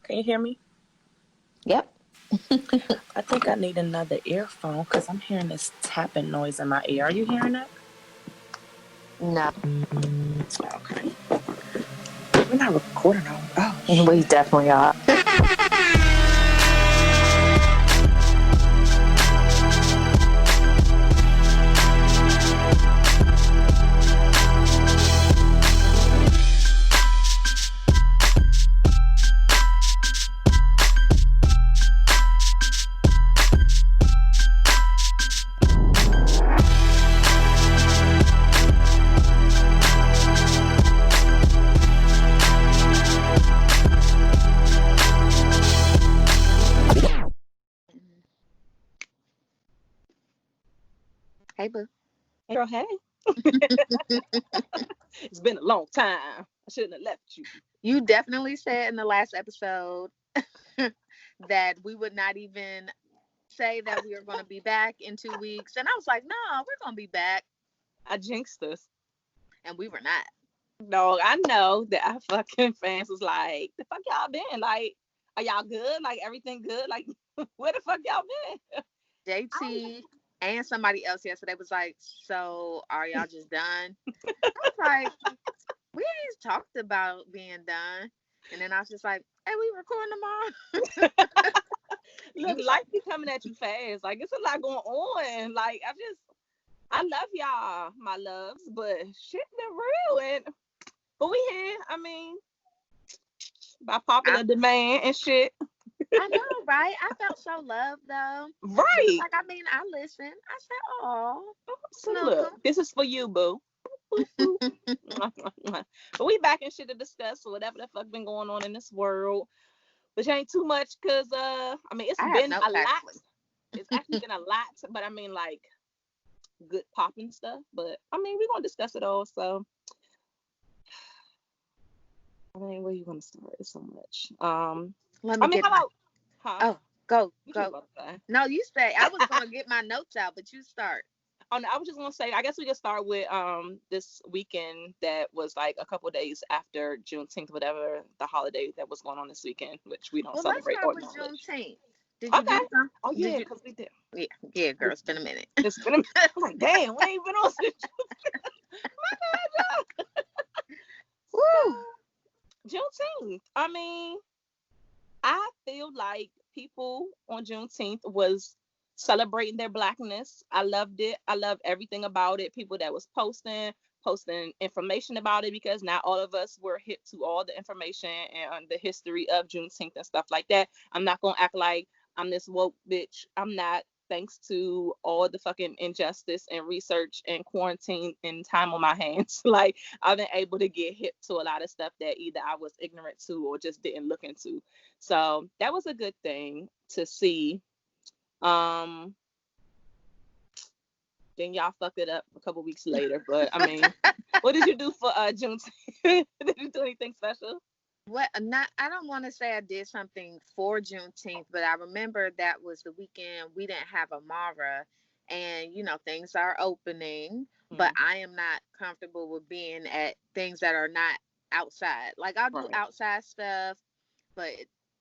Can you hear me? Yep. I think I need another earphone because I'm hearing this tapping noise in my ear. Are you hearing it? No. Okay. We're not recording on. Oh, We definitely are. Hey, boo. Hey, girl, hey. It's been a long time. I shouldn't have left you. You definitely said in the last episode that we would not even say that we are going to be back in 2 weeks. And I was like, no, we're going to be back. I jinxed us. And we were not. No, I know that our fucking fans was like, the fuck y'all been? Like, are y'all good? Like, everything good? Like, where the fuck y'all been? JT and somebody else yesterday was like, so are y'all just done? I was like, we ain't talked about being done. And then I was just like, hey, we recording tomorrow. Look, life be coming at you fast. Like, it's a lot going on. Like, I love y'all, my loves, but shit been real. But we here. I mean, by popular demand and shit. I know, right? I felt so loved, though. Right. Like, I mean, I listened. I said, oh. So look, this is for you, boo. But we back and shit to discuss whatever the fuck been going on in this world. Which ain't too much, because, I mean, it's been a lot. It's actually been a lot, but I mean, like, good popping stuff. But, I mean, we're going to discuss it all, so. I mean, where you want to start? It's so much. Let me Oh, go. No, you say. I was going to get my notes out, but you start. Oh, no, I was just going to say, I guess we could start with this weekend that was like a couple of days after Juneteenth, whatever the holiday that was going on this weekend, which we don't celebrate. Let's start with Juneteenth. Did you do something? Oh, yeah, because we did. Yeah, girl, it's been a minute. It's been a minute. I was like, damn, we ain't been on since Woo! Juneteenth. I mean, I feel like people on Juneteenth was celebrating their blackness. I loved it. I love everything about it. People that was posting information about it, because not all of us were hip to all the information and the history of Juneteenth and stuff like that. I'm not gonna act like I'm this woke bitch. I'm not. Thanks to all the fucking injustice and research and quarantine and time on my hands, like, I've been able to get hip to a lot of stuff that either I was ignorant to or just didn't look into. So that was a good thing to see. Then y'all fucked it up a couple weeks later. But I mean, what did you do for Juneteenth? Did you do anything special? I don't want to say I did something for Juneteenth, but I remember that was the weekend we didn't have Amara, and things are opening, but I am not comfortable with being at things that are not outside. Like, I'll do outside stuff, but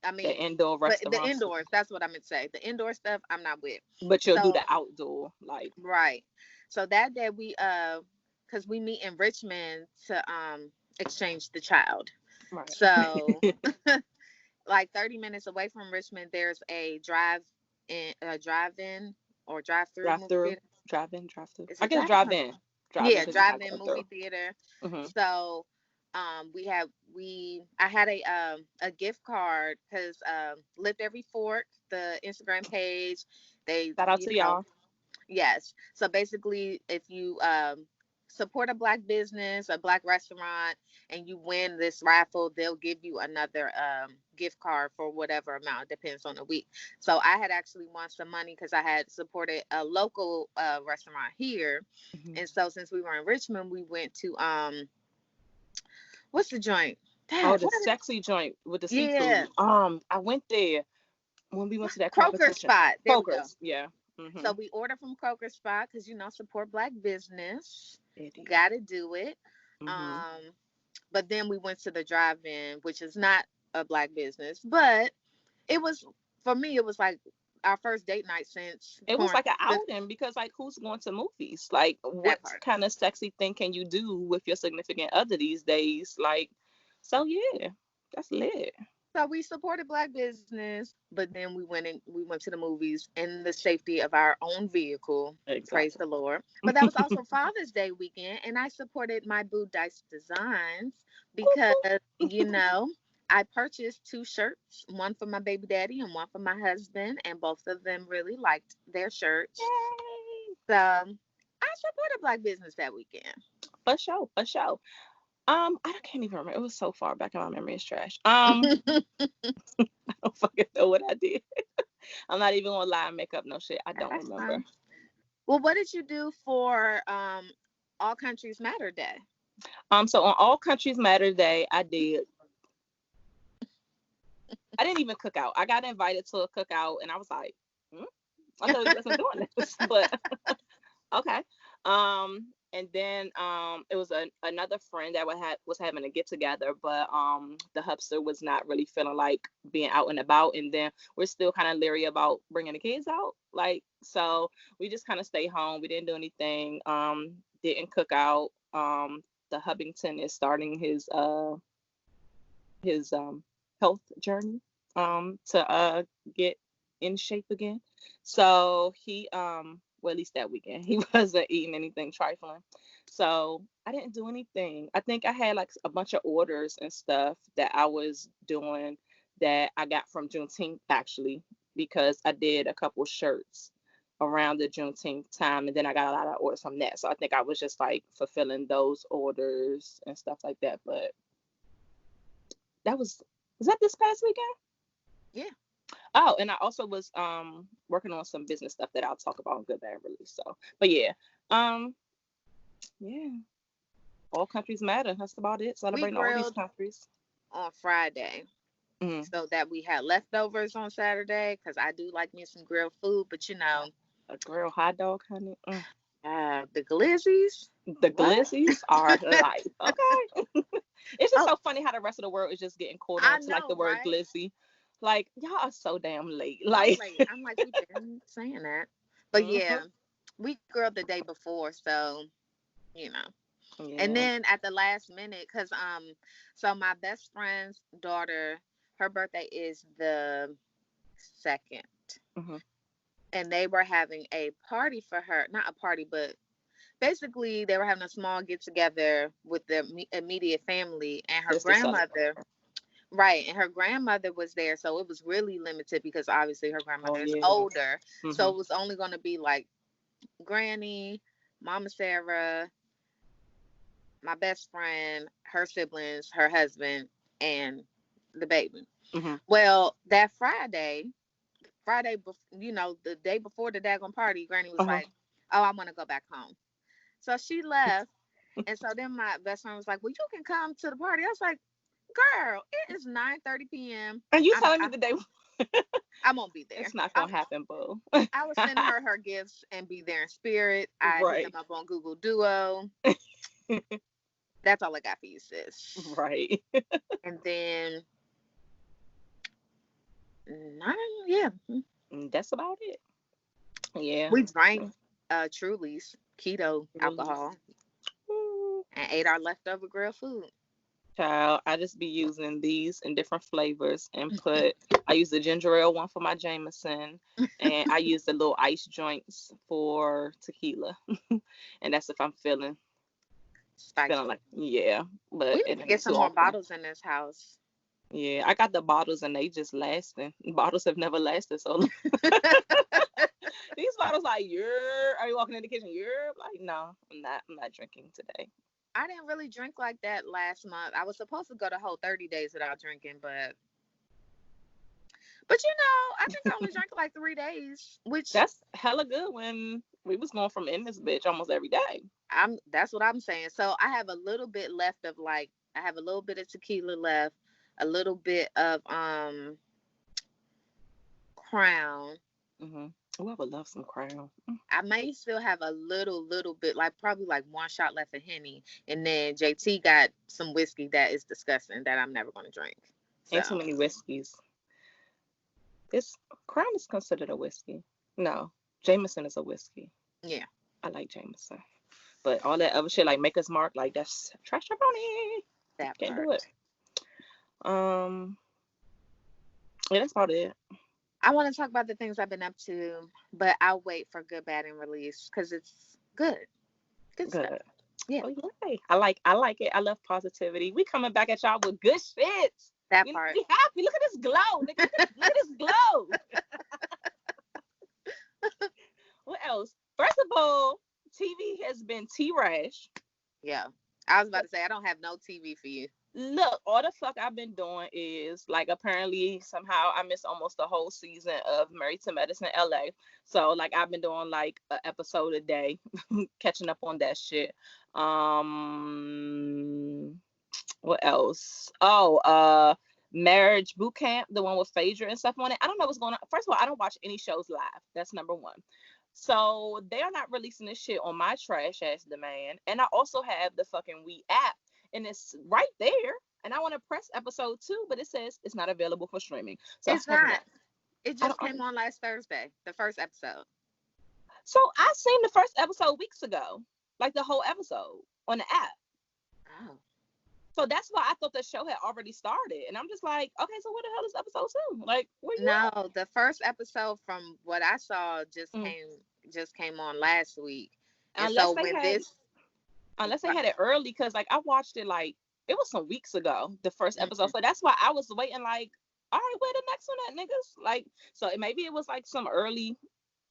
I mean, the indoor restaurants. The indoors, that's what I meant to say. The indoor stuff I'm not with. But you'll do the outdoor, like. Right. So that day we because we meet in Richmond to exchange the child. Right. So like 30 minutes away from Richmond, there's a drive-in or drive-through. Drive-in. I guess drive-in. Drive-in movie theater. Mm-hmm. So I had a gift card because Lift Every Fork, the Instagram page, they shout out to y'all. Yes. So basically, if you support a Black business, a Black restaurant, and you win this raffle, they'll give you another gift card for whatever amount. It depends on the week. So I had actually won some money because I had supported a local restaurant here. Mm-hmm. And so since we were in Richmond, we went to what's the joint? The sexy joint with the seafood. I went there when we went to that Croker spot. Croker's, yeah. Mm-hmm. So we ordered from Croker spot because support Black business. Got to do it. Mm-hmm. But then we went to the drive-in, which is not a black business, but it was, for me, it was like our first date night since It was like an quarantine. outing because, like, who's going to movies? Like, That what part. kind of sexy thing can you do with your significant other these days? Like, so yeah, that's lit. So we supported black business, but then we went to the movies in the safety of our own vehicle. Praise Exactly. the Lord. But that was also Father's Day weekend, and I supported my boo Dice Designs because, you know, I purchased two shirts, one for my baby daddy and one for my husband, and both of them really liked their shirts. Yay! So I supported black business that weekend. For sure, for sure. I can't even remember. It was so far back, and my memory is trash. I don't fucking know what I did. I'm not even gonna lie and make up no shit. I don't That's remember. fine. Well, what did you do for All Countries Matter Day? So on All Countries Matter Day, I didn't even cook out. I got invited to a cookout, and I was like, I thought we wasn't doing this, but okay. And then it was another friend that was having a get together, but the hubster was not really feeling like being out and about, and then we're still kind of leery about bringing the kids out, like, so we just kind of stayed home. We didn't do anything. Didn't cook out. The Hubbington is starting his health journey to get in shape again. So he well, at least that weekend he wasn't eating anything trifling. So I didn't do anything. I think I had like a bunch of orders and stuff that I was doing that I got from Juneteenth actually, because I did a couple shirts around the Juneteenth time, and then I got a lot of orders from that. So I think I was just like fulfilling those orders and stuff like that. But that was that this past weekend? Yeah. Oh, and I also was working on some business stuff that I'll talk about in Good Bad Release. So, but yeah, um, yeah, all countries matter. That's about it. We Celebrating all these grilled countries. on Friday Mm. so that we had leftovers on Saturday because I do like me some grilled food, but you know, A grilled hot dog, honey. the glizzies. The What? glizzies are life. Okay. It's just Oh, so funny how the rest of the world is just getting caught I on to like the know, word right? glizzy. Like, y'all are so damn late. So Like, late. I'm like, we've been saying that. But yeah, mhm. we grilled the day before, so you know. And Yeah. then at the last minute, cause so my best friend's daughter, her birthday is the 2nd, Hmm. and they were having a party for her. Not a party, but basically they were having a small get together with their immediate family, and her Just to celebrate. grandmother. Right, and her grandmother was there, so it was really limited because obviously her Oh grandmother is yeah. older, so Hmm. it was only going to be like Granny, Mama Sarah, my best friend, her siblings, her husband, and the baby. Hmm. Well, that Friday, you know, the day before the daggone party, Granny was Uh-huh. like, "Oh, I want to go back home." So she left, and so then my best friend was like, "Well, you can come to the party." I was like, "Girl, it is 9:30 p.m. And you I'm telling me I, the day I won't be there. it's not I gonna happen, boo. I will send her her gifts and be there in spirit. I hit them Right. up on Google Duo. That's all I got for you, sis. Right. And then, not, yeah, That's about it. Yeah. we drank Truly's keto Release. alcohol Ooh. and ate our leftover grilled food. Child, I just be using these in different flavors and I use the ginger ale one for my Jameson, and I use the little ice joints for tequila. And that's if I'm feeling Spiteful. like, yeah, but We it need to get ain't some too more often. bottles in this house. Yeah, I got the bottles and they just lasting. Bottles have never lasted so long. These bottles like, are you walking in the kitchen? You're like, no, I'm not drinking today. I didn't really drink like that last month. I was supposed to go the whole 30 days without drinking, but you know, I think I only drank like 3 days, which That's hella good when we was going from in this bitch almost every day. that's what I'm saying. So I have a little bit left of like I have a little bit of tequila left, a little bit of Crown. Mm-hmm. Oh, I would love some Crown. I may still have a little bit, like probably like one shot left of Henny, and then JT got some whiskey that is disgusting that I'm never gonna drink. So Ain't too many whiskeys. Crown is considered a whiskey. No, Jameson is a whiskey. yeah, I like Jameson. But all that other shit like Maker's Mark, like that's trash brownie. that Can't part. do it. Yeah, that's about it. I want to talk about the things I've been up to, but I'll wait for good, bad, and release because it's good. Good stuff. Good. Yeah, Oh yay. I like it. I love positivity. We coming back at y'all with good shit. that We part. happy. Look at this glow. Nigga. Look at this glow. What else? First of all, TV has been T-rash. Yeah. I was about to say, I don't have no TV for you. Look, all the fuck I've been doing is like apparently somehow I missed almost the whole season of Married to Medicine LA. So like I've been doing like an episode a day, catching up on that shit. What else? Oh, Marriage Boot Camp, the one with Phaedra and stuff on it. I don't know what's going on. First of all, I don't watch any shows live. That's number one. So they're not releasing this shit on my trash ass demand. And I also have the fucking We app, and it's right there. And I want to press episode 2, but it says it's not available for streaming. So It's fuck not. that. It just came on last Thursday, the first episode. So I seen the first episode weeks ago, like the whole episode on the app. Oh. So that's why I thought the show had already started. And I'm just like, okay, so what the hell is episode 2? Like, where you at? No, the first episode from what I saw just came on last week. And Unless so they when had unless they had it early, because like I watched it like it was some weeks ago, the first episode. So that's why I was waiting like, all right, where the next one at, niggas? Like, so maybe it was like some early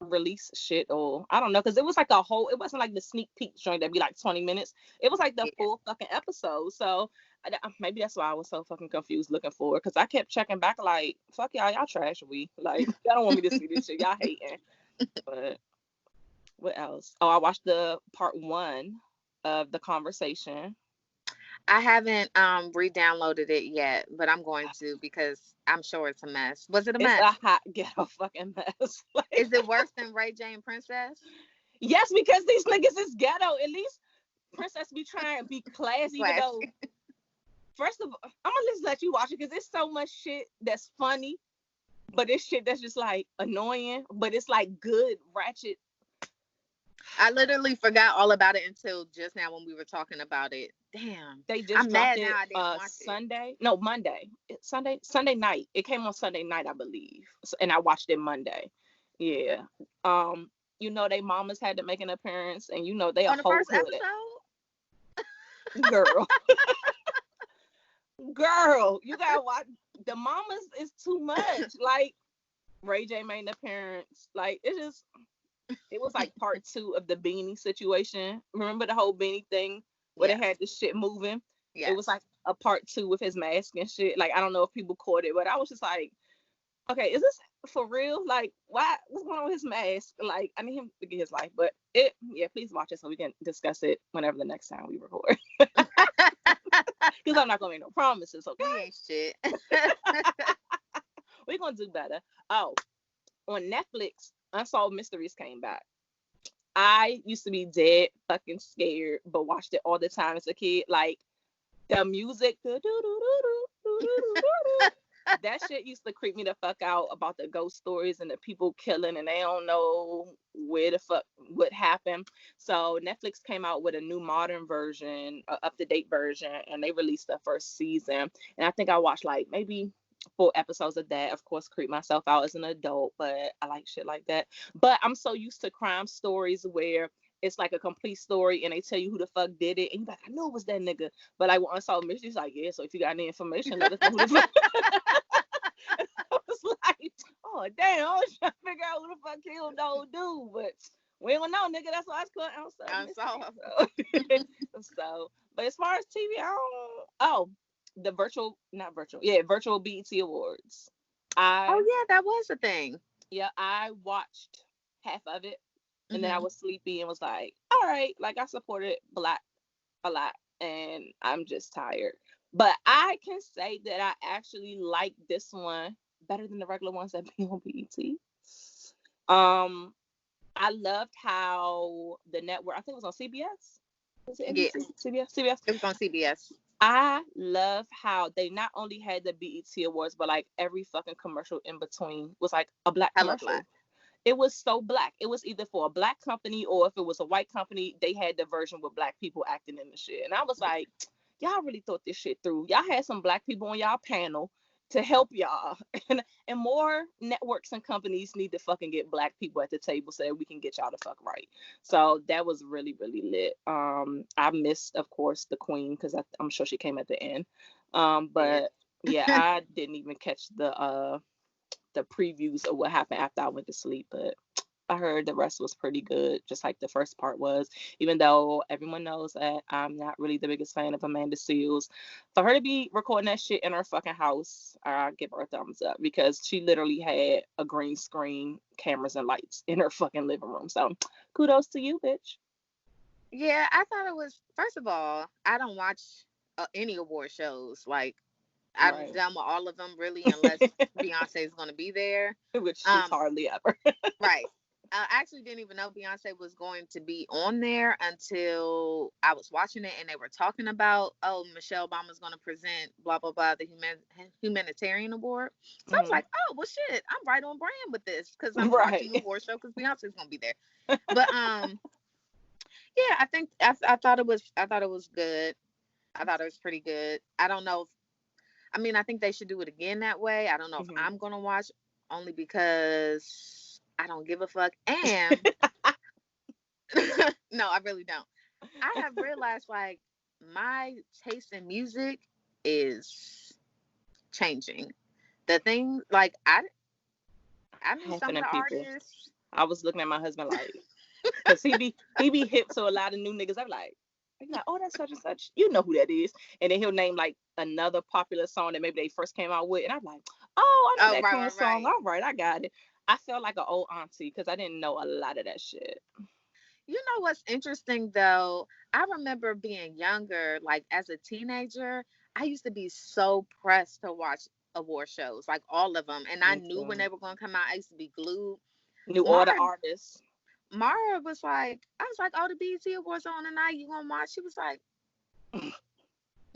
release shit, or I don't know, because it was like it wasn't like the sneak peek joint that'd be like 20 minutes. It was like the full fucking episode. So maybe that's why I was so fucking confused looking for it, because I kept checking back like, fuck y'all trash. Like, y'all don't want me to see this shit, y'all hating. But what else? Oh, I watched the part 1 of The Conversation. I haven't re-downloaded it yet, but I'm going to because I'm sure it's a mess. Was it a mess? It's a hot ghetto fucking mess. Like, is it worse than Ray J and Princess? yes, because these niggas is ghetto. At least Princess be trying to be classy, even though, first of all, I'm gonna just let you watch it because there's so much shit that's funny, but it's shit that's just like annoying, but it's like good ratchet. I literally forgot all about it until just now when we were talking about it. Damn. They just I'm dropped mad it now I didn't watch Sunday. It. No, Monday. Sunday night. It came on Sunday night, I believe. And I watched it Monday. Yeah. You know they mamas had to make an appearance, and you know they on a the whole first hood. episode? Girl. Girl, you gotta watch. The mamas is too much. Like Ray J made an appearance. Like it was like part 2 of the beanie situation. Remember the whole beanie thing where they had the shit moving? Yeah. It was like a part 2 with his mask and shit. Like I don't know if people caught it, but I was just like, okay, is this for real? Like, what's going on with his mask? Like, I need him to get his life. But please watch it so we can discuss it whenever the next time we record. Because I'm not gonna make no promises, okay? We ain't shit. We're gonna do better. Oh, on Netflix, Unsolved Mysteries came back. I used to be dead fucking scared, but watched it all the time as a kid. Like the music, that shit used to creep me the fuck out about the ghost stories and the people killing and they don't know where the fuck what happened. So Netflix came out with a new modern version, up-to-date version, and they released the first season. And I think I watched like maybe 4 episodes of that. Of course, creep myself out as an adult, but I like shit like that. But I'm so used to crime stories where it's like a complete story and they tell you who the fuck did it and you're like, I know it was that nigga. But like with Unsolved Mysteries, like, yeah, so if you got any information, let us know who the fuck. I was like, oh damn, I was trying to figure out who the fuck killed the old dude, but we don't know, nigga. That's why it's called Unsolved Mysteries. So, but as far as TV, the virtual BET Awards. Oh yeah, that was a thing. Yeah, I watched half of it. And then I was sleepy and was like, all right, like I supported Black a lot and I'm just tired. But I can say that I actually like this one better than the regular ones that be on BET. I loved how the network, I think it was on CBS. Was it NBC? Yeah. CBS? It was on CBS. I love how they not only had the BET Awards, but like every fucking commercial in between was like a black Hella black. commercial. It was so black. It was either for a black company or if it was a white company, they had the version with black people acting in the shit. And I was like, y'all really thought this shit through. Y'all had some black people on y'all panel to help y'all. And more networks and companies need to fucking get black people at the table so that we can get y'all the fuck right. So that was really, really lit. I missed, of course, the queen because I'm sure she came at the end. But yeah, I didn't even catch the previews of what happened after I went to sleep, but I heard the rest was pretty good, just like the first part was, even though everyone knows that I'm not really the biggest fan of Amanda Seales. For her to be recording that shit in her fucking house, I give her a thumbs up because she literally had a green screen, cameras, and lights in her fucking living room. So kudos to you, bitch. Yeah, I thought it was, first of all, I don't watch any award shows. Like, I'm done with all of them, really, unless Beyonce is going to be there. Which she's hardly ever. Right. I actually didn't even know Beyonce was going to be on there until I was watching it and they were talking about, oh, Michelle Obama's going to present blah, blah, blah, the humanitarian award. So I was like, oh, well, shit, I'm right on brand with this because I'm watching the award show because Beyonce's going to be there. But, yeah, I think I thought it was good. I thought it was pretty good. I don't know if, I mean, I think they should do it again that way. I don't know if I'm going to watch, only because I don't give a fuck. And no, I really don't. I have realized, like, my taste in music is changing. The thing, like, I knew some of the artists. I was looking at my husband like, because he be hip to a lot of new niggas. I'm like, oh, that's such and such. You know who that is. And then he'll name like another popular song that maybe they first came out with. And I'm like, oh, I know that song. All right, I got it. I felt like an old auntie because I didn't know a lot of that shit. You know what's interesting though? I remember being younger, like as a teenager, I used to be so pressed to watch award shows, like all of them. And I knew when they were going to come out. I used to be glued. Knew all the artists. Mara was like, I was like, oh, the BET Awards on tonight. You gonna watch? She was like,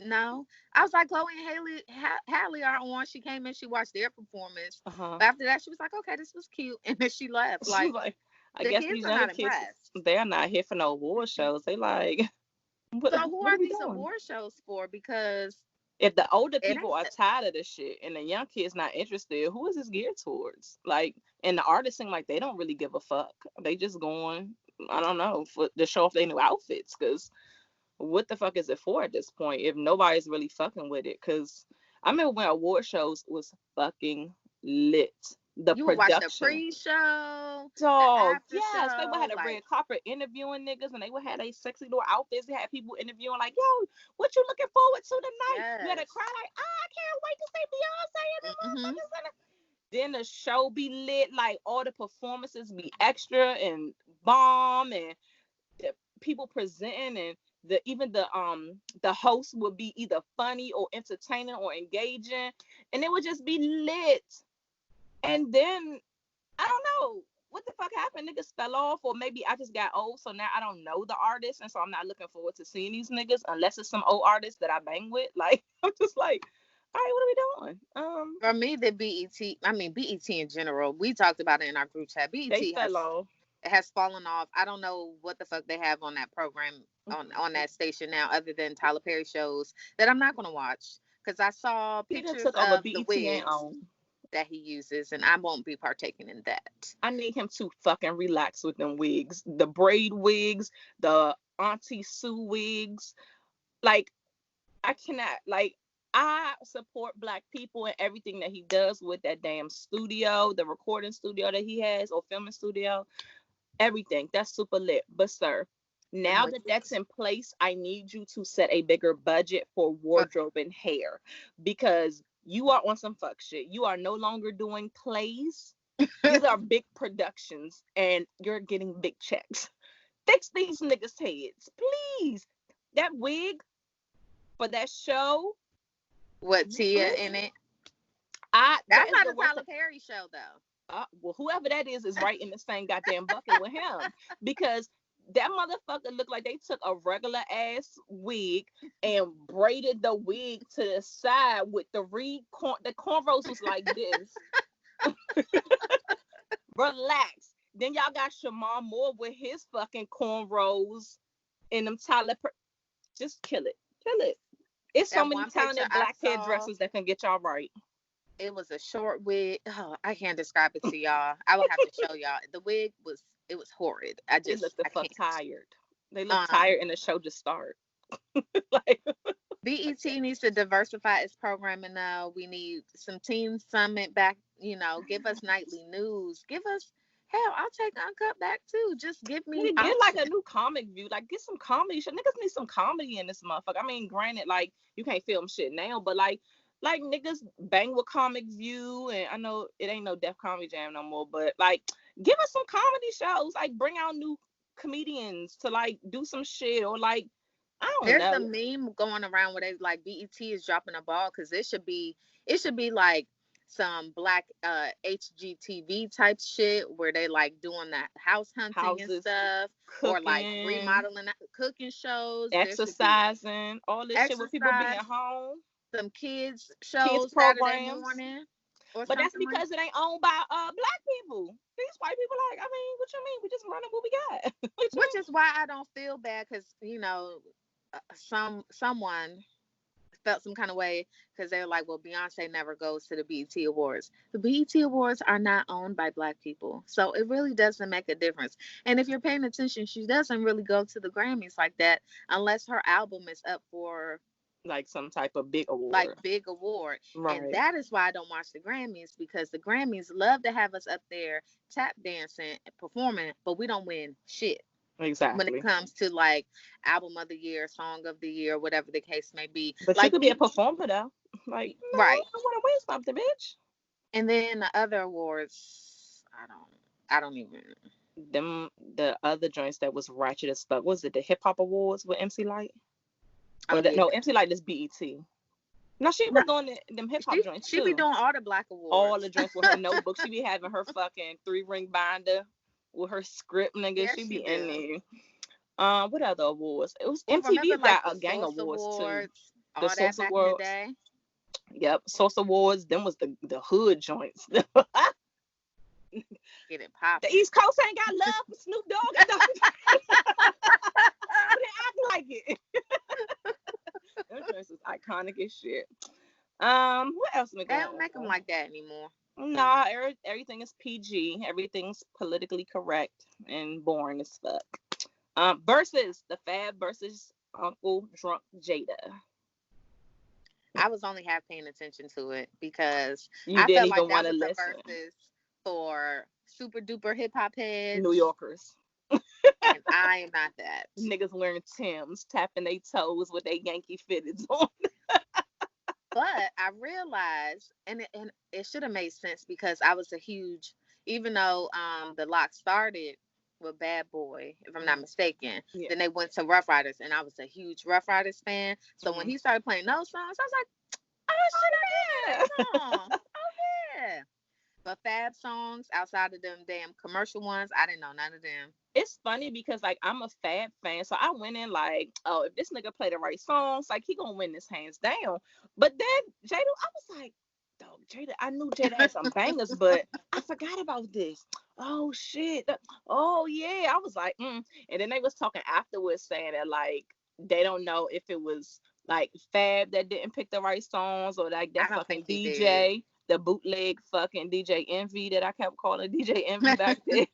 no. I was like, Chloe and Halle are on. She came in, she watched their performance. But after that, she was like, okay, this was cute. And then she left. Like, I guess these young kids, they're not here for no award shows. They like, so who are these award shows for? Because if the older people are tired of this shit and the young kids not interested, who is this geared towards? Like, and the artists seem like they don't really give a fuck. They just going, I don't know, to show off their new outfits. Because what the fuck is it for at this point if nobody's really fucking with it? Because I remember when award shows was fucking lit. The you production. Watch the pre-show. Dog, yes, they would have a red carpet interviewing niggas, and they would have a sexy little outfits. They had people interviewing like, "Yo, what you looking forward to tonight?" Yes. You had to cry like, "I can't wait to see Beyonce and the motherfuckers." Then the show be lit, like all the performances be extra and bomb, and the people presenting, and even the host would be either funny or entertaining or engaging, and it would just be lit. And then, I don't know what the fuck happened. Niggas fell off, or maybe I just got old, so now I don't know the artists, and so I'm not looking forward to seeing these niggas unless it's some old artists that I bang with. Like, I'm just like, all right, what are we doing? For me, the BET in general, we talked about it in our group chat. BET has fallen off. I don't know what the fuck they have on that program, on that station now, other than Tyler Perry shows that I'm not going to watch, because I saw pictures of the wigs that he uses, and I won't be partaking in that. I need him to fucking relax with them wigs, the braid wigs, the Auntie Sue wigs. Like, I cannot. Like, I support Black people and everything that he does with that damn studio, the recording studio that he has, or filming studio, everything. That's super lit. But sir, now that that's in place, I need you to set a bigger budget for wardrobe and hair, because you are on some fuck shit. You are no longer doing plays. These are big productions, and you're getting big checks. Fix these niggas' heads, please. That wig for that show, what Tia in it? That's not a Tyler Perry show, though. Well, whoever that is right in the same goddamn bucket with him, because that motherfucker looked like they took a regular ass wig and braided the wig to the side with the cornrows was like this. Relax. Then y'all got Shamar Moore with his fucking cornrows and them Tyler. Just kill it. Kill it. It's so That many one picture talented I black saw, hairdressers that can get y'all right. it was a short wig. Oh, I can't describe it to y'all. I will have to show y'all. The wig was horrid. They look the I fuck can't. tired. They look tired and the show just start. Like BET needs to diversify its programming now. We need some Teen Summit back, give us nightly news. Give us, hell, I'll take Uncut back too. Just give me get like a new comic view. Like get some comedy shit. Niggas need some comedy in this motherfucker. I mean, granted, like you can't film shit now, but like niggas bang with Comic View, and I know it ain't no Def Comedy Jam no more, but like give us some comedy shows. Like bring out new comedians to like do some shit, or like I don't There's know. a meme going around where they like BET is dropping a ball because it should be like some black HGTV type shit where they like doing that house hunting and stuff, cooking, or like remodeling cooking shows, exercising, all this shit with people being home. Some kids shows Saturday morning. But that's because it ain't owned by black people. These white people like, I mean, what you mean? We just running what we got. Which is why I don't feel bad because someone felt some kind of way because they're like, well, Beyonce never goes to the BET Awards. The BET Awards are not owned by black people, so it really doesn't make a difference. And if you're paying attention, she doesn't really go to the Grammys like that unless her album is up for like some type of big award. Right. And that is why I don't watch the Grammys, because the Grammys love to have us up there tap dancing and performing, but we don't win shit. Exactly. When it comes to like album of the year, song of the year, whatever the case may be. But like, you could be a performer though. Like, no, right. I want to win something, bitch. And then the other awards, I don't even. The other joints that was ratchet as fuck. Was it the Hip Hop Awards with MC Lyte? No, MC Lyte is BET. No, she was doing them hip hop joints too. She be doing all the black awards. All the joints with her notebook. She be having her fucking 3-ring binder with her script, nigga. Yeah, she be in there. What other awards? It was MTV got a gang awards too. The Source Awards. Yep, Source Awards. Them was the hood joints. Get it poppin'. The East Coast ain't got love for Snoop Dogg. They act like it. Those joints is iconic as shit. What else we got? They don't make them like that anymore. Nah, everything is PG. Everything's politically correct and boring as fuck. Versus the Fab versus Uncle Drunk Jada. I was only half paying attention to it because I felt like that was the versus for super duper hip hop heads, New Yorkers. And I am not that. Niggas wearing Timbs, tapping their toes with their Yankee fitteds on. But I realized, and it should have made sense because I was a huge, even though the lock started with Bad Boy, if I'm not mistaken, then they went to Rough Riders, and I was a huge Rough Riders fan. So when he started playing those songs, I was like, oh shit, oh yeah. But Fab songs outside of them damn commercial ones, I didn't know none of them. It's funny because like I'm a Fab fan, so I went in like, oh, if this nigga play the right songs, like he gonna win this hands down. But then Jada, I was like, dog, Jada, I knew Jada had some bangers, but I forgot about this. Oh shit. Oh yeah. I was like, And then they was talking afterwards saying that like they don't know if it was like Fab that didn't pick the right songs or like that fucking DJ. The bootleg fucking DJ Envy that I kept calling DJ Envy back then.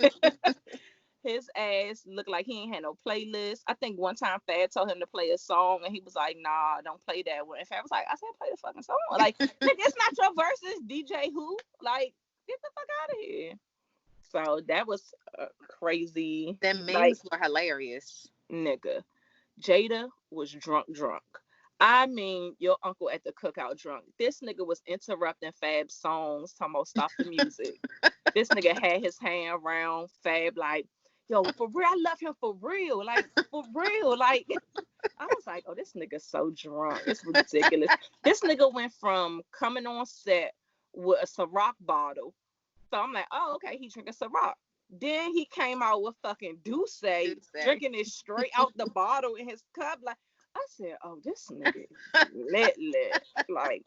His ass looked like he ain't had no playlist. I think one time Fab told him to play a song and he was like, nah, don't play that one. And Fab was like, I said play the fucking song. Like, nigga, it's not your verses, DJ who? Like, get the fuck out of here. So that was crazy. Them memes were hilarious. Nigga, Jada was drunk. I mean, your uncle at the cookout drunk. This nigga was interrupting Fab's songs, talking about stop the music. This nigga had his hand around Fab like, yo, for real, I love him for real. Like, for real. Like, I was like, oh, this nigga's so drunk. It's ridiculous. This nigga went from coming on set with a Ciroc bottle. So I'm like, oh, okay, he drinking Ciroc. Then he came out with fucking Douce, Tuesday. drinking it straight out the bottle in his cup. Like, I said, oh, this nigga lit. Like,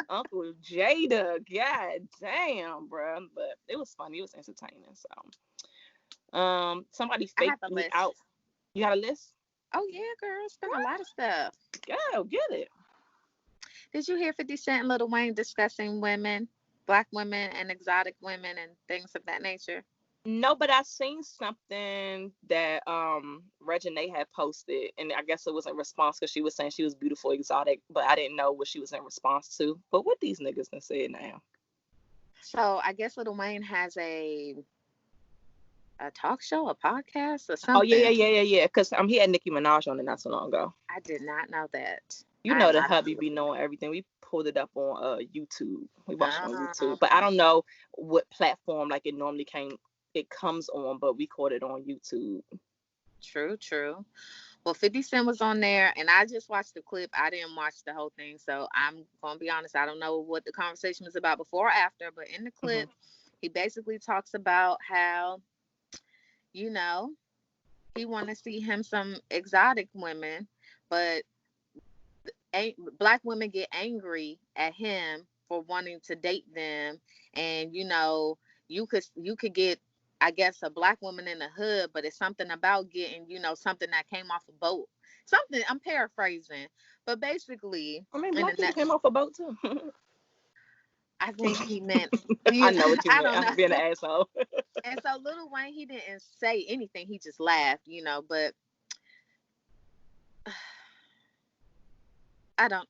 Uncle Jada, god damn, bro. But it was funny. It was entertaining. So, somebody I have faked a me list. out. You got a list? Oh yeah, girl, it's been a lot of stuff. Go, get it. Did you hear 50 Cent and Lil Wayne discussing women, black women and exotic women and things of that nature? No, but I seen something that Regina had posted, and I guess it was in response because she was saying she was beautiful, exotic, but I didn't know what she was in response to. But what these niggas done said now? So I guess Lil Wayne has a talk show, a podcast, or Oh yeah, something. yeah. Because he had Nicki Minaj on it not so long ago. I did not know that. You I know am the not hubby a be knowing everything. We pulled it up on YouTube. We watched it on YouTube, but I okay. don't know what platform like it normally comes on, but we caught it on YouTube. True, true. Well, 50 Cent was on there, and I just watched the clip. I didn't watch the whole thing, so I'm going to be honest. I don't know what the conversation was about before or after, but in the Hmm. clip, he basically talks about how, you know, he want to see him some exotic women, but black women get angry at him for wanting to date them, and you could get, I guess, a black woman in the hood, but it's something about getting, something that came off a boat, something, I'm paraphrasing, but basically I mean, in the black people net, came off a boat too. I think he meant, I know what you I meant. don't I'm being know. an asshole. And so Lil Wayne, he didn't say anything, he just laughed, but I don't.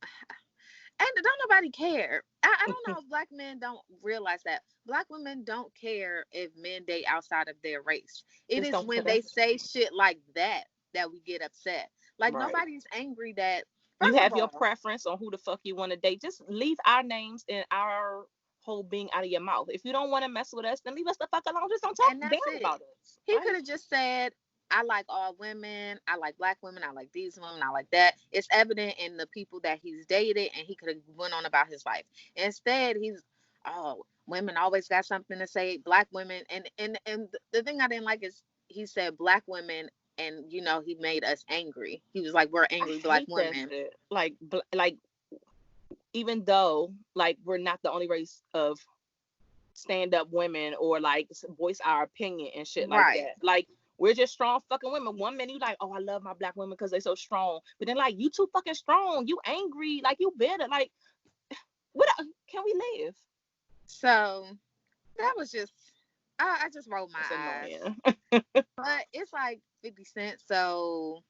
And don't nobody care. I don't know if black men don't realize that black women don't care if men date outside of their race. It Just is don't when care. they say shit like that we get upset. Like, Right. nobody's angry that, You first of have your all, preference on who the fuck you want to date. Just leave our names and our whole being out of your mouth. If you don't want to mess with us, then leave us the fuck alone. Just don't talk and damn that's it. about us. He Right? could have just said, I like all women. I like black women. I like these women. I like that. It's evident in the people that he's dated, and he could have went on about his life. Instead, oh, women always got something to say. Black women, and the thing I didn't like is he said black women, and he made us angry. He was like, we're I angry black hate that women. shit. Like even though like we're not the only race of stand up women or like voice our opinion and shit like Right. that. Like we're just strong fucking women. One minute you like, oh, I love my black women because they so strong, but then like you too fucking strong. You angry, like you bitter. Like what? Can we live? So that was just, I just rolled my It's eyes. annoying. But it's like 50 Cent, so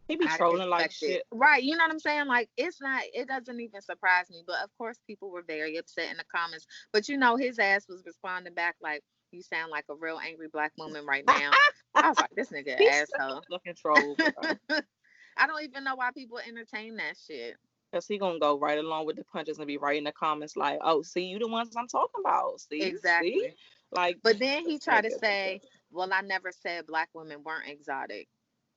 He be I trolling like expect it. shit. Right. You know what I'm saying? Like, it doesn't even surprise me. But of course, people were very upset in the comments. But his ass was responding back like, you sound like a real angry black woman right now. I was like, this nigga He's such asshole. a fucking troll, bro. I don't even know why people entertain that shit. Cause he gonna go right along with the punches and be right in the comments like, oh, see, you the ones I'm talking about. See, Exactly. like But then he this tried to nigga. say, well, I never said black women weren't exotic.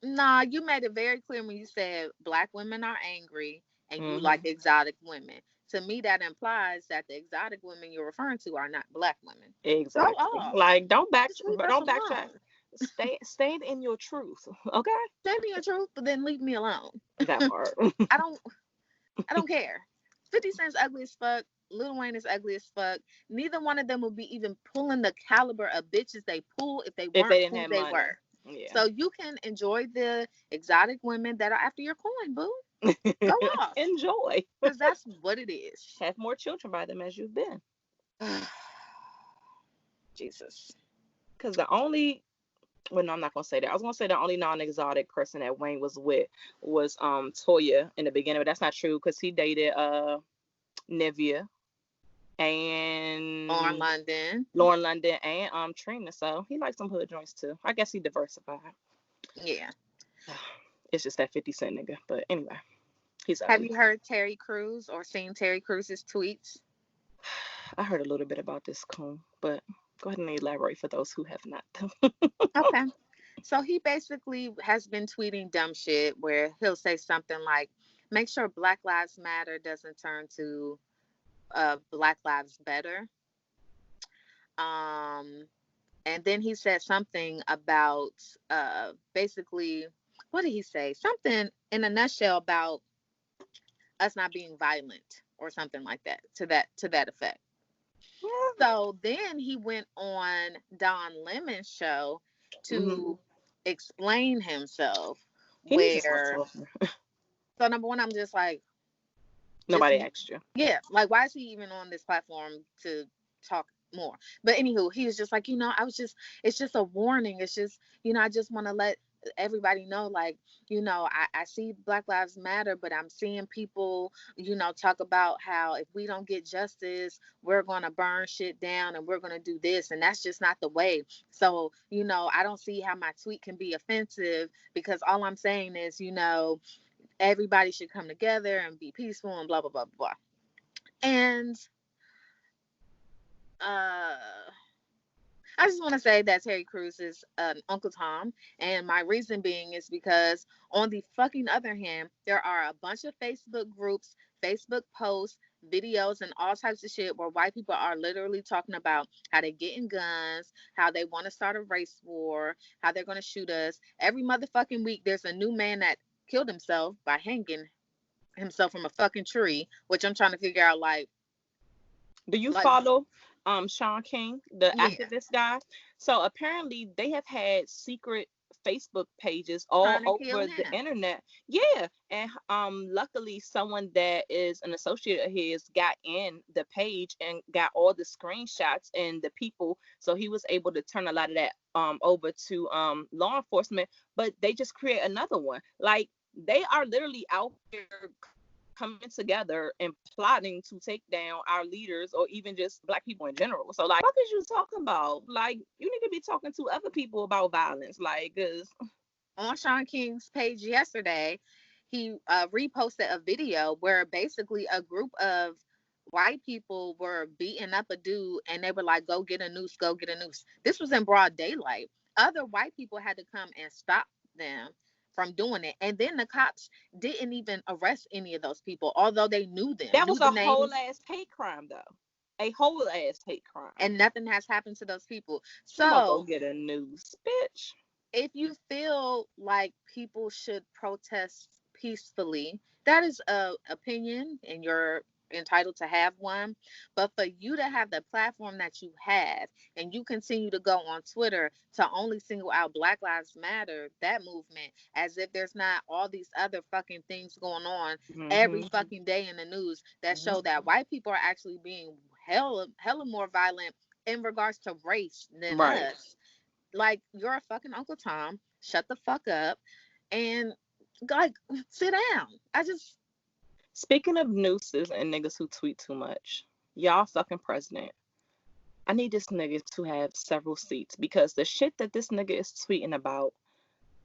Nah, you made it very clear when you said black women are angry and you like Mm-hmm. exotic women. To me, that implies that the exotic women you're referring to are not black women. Go Exactly. off. Like Just leave us don't backtrack. alone. Stand in your truth. Okay. Tell me the truth, but then leave me alone. That part. I don't I don't care. 50 Cent's ugly as fuck. Lil Wayne is ugly as fuck. Neither one of them would be even pulling the caliber of bitches they pull if they If weren't they didn't who have they money. were. Yeah. So you can enjoy the exotic women that are after your coin, boo. Go off. Enjoy. Because that's what it is. Have more children by them as you've been. Jesus. Because the only well, no, I'm not gonna say that. I was gonna say the only non-exotic person that Wayne was with was Toya in the beginning, but that's not true because he dated Nivea Or and London. Lauren London and Trina. So he likes some hood joints too. I guess he diversified. Yeah. It's just that 50 Cent nigga. But anyway, he's Have ugly. you heard Terry Crews or seen Terry Crews's tweets? I heard a little bit about this coon, but go ahead and elaborate for those who have not. Okay. So he basically has been tweeting dumb shit where he'll say something like, make sure Black Lives Matter doesn't turn to Black Lives Better. Um, And then he said something about basically, what did he say? Something in a nutshell about us not being violent or something like that, to that effect. Yeah. So then he went on Don Lemon's show to explain himself. He needs to stop Where, talking. so number one, I'm just like, just, Nobody asked you. yeah, like, why is he even on this platform to talk more? But anywho, he was just like, it's just a warning. It's just, I just want to let everybody know, like, I see Black Lives Matter, but I'm seeing people, talk about how if we don't get justice, we're going to burn shit down and we're going to do this. And that's just not the way. So, I don't see how my tweet can be offensive, because all I'm saying is, everybody should come together and be peaceful and blah, blah, blah, blah. And I just want to say that Terry Crews is Uncle Tom. And my reason being is because, on the fucking other hand, there are a bunch of Facebook groups, Facebook posts, videos, and all types of shit where white people are literally talking about how they getting guns, how they want to start a race war, how they're going to shoot us. Every motherfucking week, there's a new man that killed himself by hanging himself from a fucking tree, which I'm trying to figure out, like, do you follow Sean King, the yeah, activist guy? So apparently they have had secret Facebook pages all trying to kill over the him. internet. Yeah. And luckily someone that is an associate of his got in the page and got all the screenshots and the people. So he was able to turn a lot of that over to law enforcement, but they just create another one. Like, they are literally out here coming together and plotting to take down our leaders or even just Black people in general. So, like, what is you talking about? Like, you need to be talking to other people about violence. Like, cause On Sean King's page yesterday, he reposted a video where basically a group of white people were beating up a dude, and they were like, go get a noose, go get a noose. This was in broad daylight. Other white people had to come and stop them from doing it. And then the cops didn't even arrest any of those people, although they knew them, that knew was the a whole names, ass hate crime, though. A whole ass hate crime. and nothing has happened to those people. I'm gonna go So get a noose, bitch. if you feel like people should protest peacefully, that is a opinion and you're entitled to have one. But for you to have the platform that you have, and you continue to go on Twitter to only single out Black Lives Matter, that movement, as if there's not all these other fucking things going on every fucking day in the news that show that white people are actually being hella more violent in regards to race than Right. us. Like, you're a fucking Uncle Tom. Shut the fuck up and, like, sit down. Speaking of nooses and niggas who tweet too much, y'all fucking president, I need this nigga to have several seats, because the shit that this nigga is tweeting about,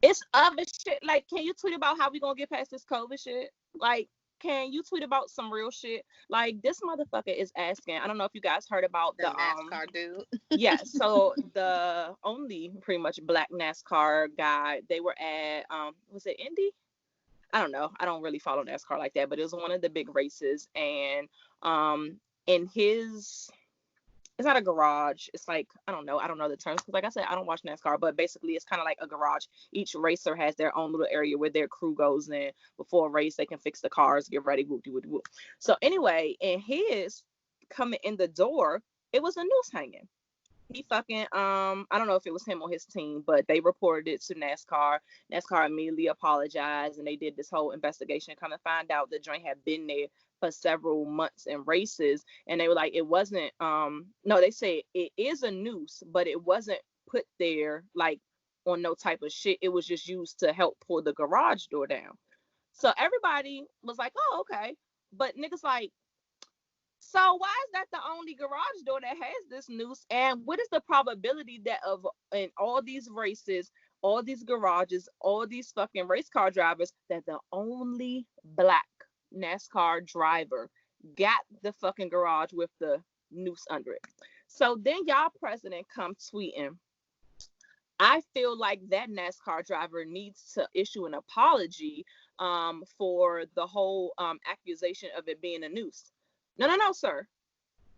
it's other shit. Like, can you tweet about how we gonna get past this COVID shit? Like, can you tweet about some real shit? Like, this motherfucker is asking. I don't know if you guys heard about the NASCAR dude. yeah, so the only pretty much Black NASCAR guy, they were at was it Indy? I don't know. I don't really follow NASCAR like that, but it was one of the big races, and in his, it's not a garage. It's like, I don't know the terms, because like I said, I don't watch NASCAR, but basically it's kind of like a garage. Each racer has their own little area where their crew goes in before a race. They can fix the cars, get ready, whoop de whoop de whoop. So anyway, in his, coming in the door, it was a noose hanging. He fucking I don't know if it was him or his team, but they reported it to NASCAR. NASCAR immediately apologized, and they did this whole investigation. Come to find out, the joint had been there for several months in races, and they were like, it wasn't no, they said it is a noose, but it wasn't put there like on no type of shit. It was just used to help pull the garage door down. So everybody was like, oh, okay. But niggas like, so why is that the only garage door that has this noose? And what is the probability that of in all these races, all these garages, all these fucking race car drivers, that the only Black NASCAR driver got the fucking garage with the noose under it? So then y'all president come tweeting, I feel like that NASCAR driver needs to issue an apology for the whole accusation of it being a noose. No, sir.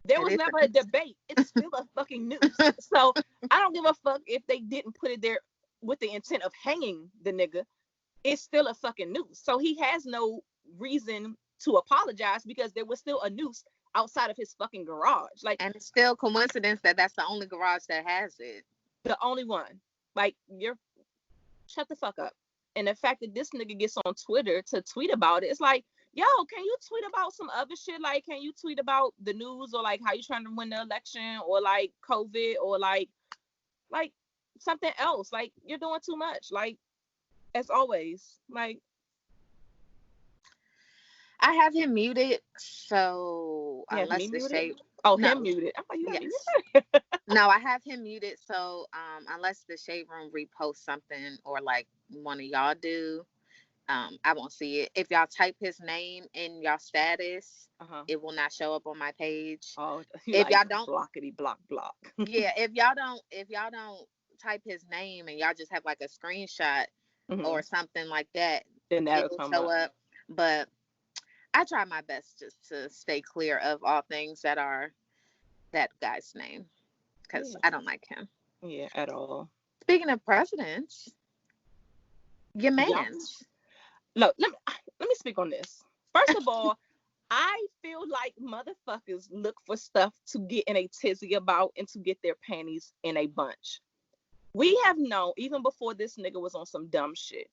There It was is never a a debate. It's still a fucking noose. So I don't give a fuck if they didn't put it there with the intent of hanging the nigga. It's still a fucking noose. So he has no reason to apologize because there was still a noose outside of his fucking garage. Like, and it's still coincidence that that's the only garage that has it. the only one. Like, you're shut the fuck up. And the fact that this nigga gets on Twitter to tweet about it, it's like, yo, can you tweet about some other shit? Like, can you tweet about the news or like how you trying to win the election or like COVID or like something else? Like, you're doing too much. Like, as always. Like, I have him muted, so you have me unless the muted? shade, Oh, no, him muted. I'm like, you got me yes, muted. no, I have him muted. So unless the shade room reposts something or like one of y'all do, I won't see it. If y'all type his name in y'all status, it will not show up on my page. Oh, If like, y'all don't, blockity block. yeah, if y'all don't type his name and y'all just have like a screenshot or something like that, Then that'll it'll come show up. up. But I try my best just to stay clear of all things that are that guy's name because I don't like him. Yeah, at all. Speaking of presidents, your Y'all, man's. look, let me speak on this. First of all, I feel like motherfuckers look for stuff to get in a tizzy about and to get their panties in a bunch. We have known, even before this nigga was on some dumb shit,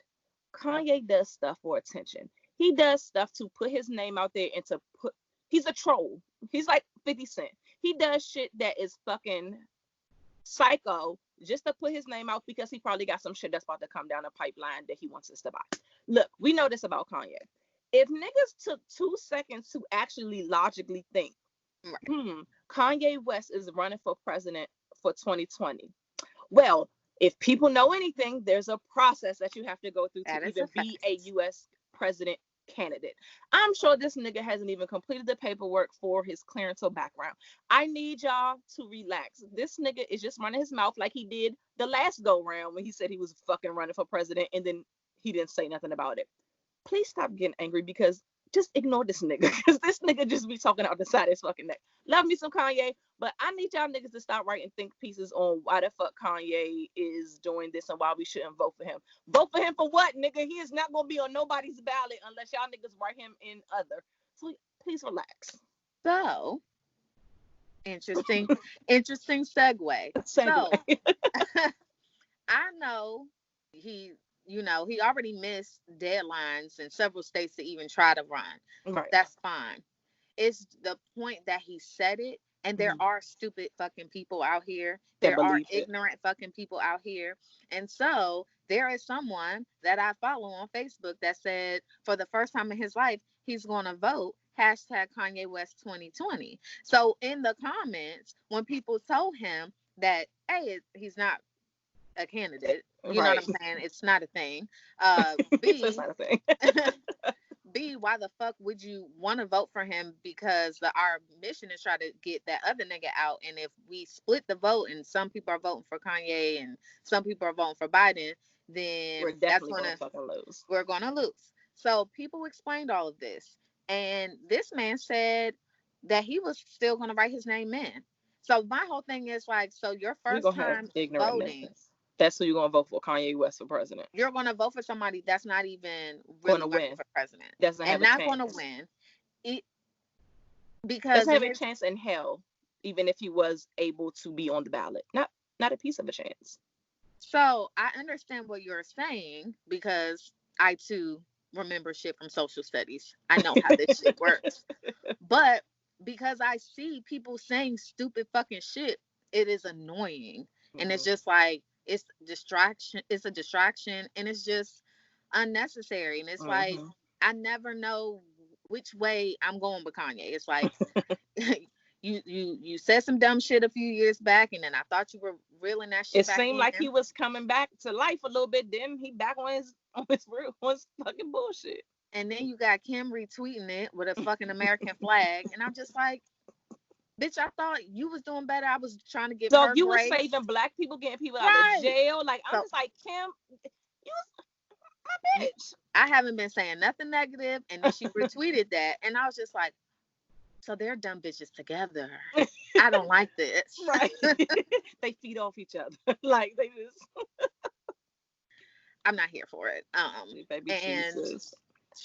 Kanye does stuff for attention. He does stuff to put his name out there and to put, he's a troll. He's like 50 Cent. He does shit that is fucking psycho just to put his name out because he probably got some shit that's about to come down the pipeline that he wants us to buy. Look, we know this about Kanye. If niggas took 2 seconds to actually logically think, Kanye West is running for president for 2020. Well, if people know anything, there's a process that you have to go through to even be a U.S. president candidate. I'm sure this nigga hasn't even completed the paperwork for his clearance or background. I need y'all to relax. This nigga is just running his mouth like he did the last go round when he said he was fucking running for president and then he didn't say nothing about it. Please stop getting angry because just ignore this nigga because this nigga just be talking out the side of his fucking neck. Love me some Kanye, but I need y'all niggas to stop writing think pieces on why the fuck Kanye is doing this and why we shouldn't vote for him. Vote for him for what, nigga? He is not gonna be on nobody's ballot unless y'all niggas write him in other. So please relax. So interesting segue. So I know he already missed deadlines in several states to even try to run. Right. That's fine. It's the point that he said it, and there are stupid fucking people out here. There are ignorant fucking people out here. And so there is someone that I follow on Facebook that said for the first time in his life, he's going to vote #Kanye West 2020. So in the comments, when people told him that, hey, he's not a candidate, you know what I'm saying? It's not a thing. It's not a thing. B, why the fuck would you want to vote for him? Because our mission is try to get that other nigga out. And if we split the vote and some people are voting for Kanye and some people are voting for Biden, then we're definitely gonna fucking lose. We're gonna lose. So people explained all of this. And this man said that he was still gonna write his name in. So my whole thing is like, so your first time voting, that's who you're gonna vote for, Kanye West for president. You're gonna vote for somebody that's not even really gonna win for president, and not gonna win. Because doesn't have a chance in hell, even if he was able to be on the ballot. Not a piece of a chance. So I understand what you're saying because I too remember shit from social studies. I know how this shit works. But because I see people saying stupid fucking shit, it is annoying. And it's just like, it's a distraction and it's just unnecessary. And it's like, I never know which way I'm going with Kanye. It's like you said some dumb shit a few years back and then I thought you were reeling that shit back in. It seemed like he was coming back to life a little bit, then he back on his fucking bullshit. And then you got Kim retweeting it with a fucking American flag and I'm just like, bitch, I thought you was doing better. I was trying to get so her you grace. were saving black people, getting people out of jail. Like, I'm just like, Kim, you was my bitch. I haven't been saying nothing negative, and then she retweeted that, and I was just like, So they're dumb bitches together. I don't like this. Right. They feed off each other. Like they just I'm not here for it. baby And Jesus.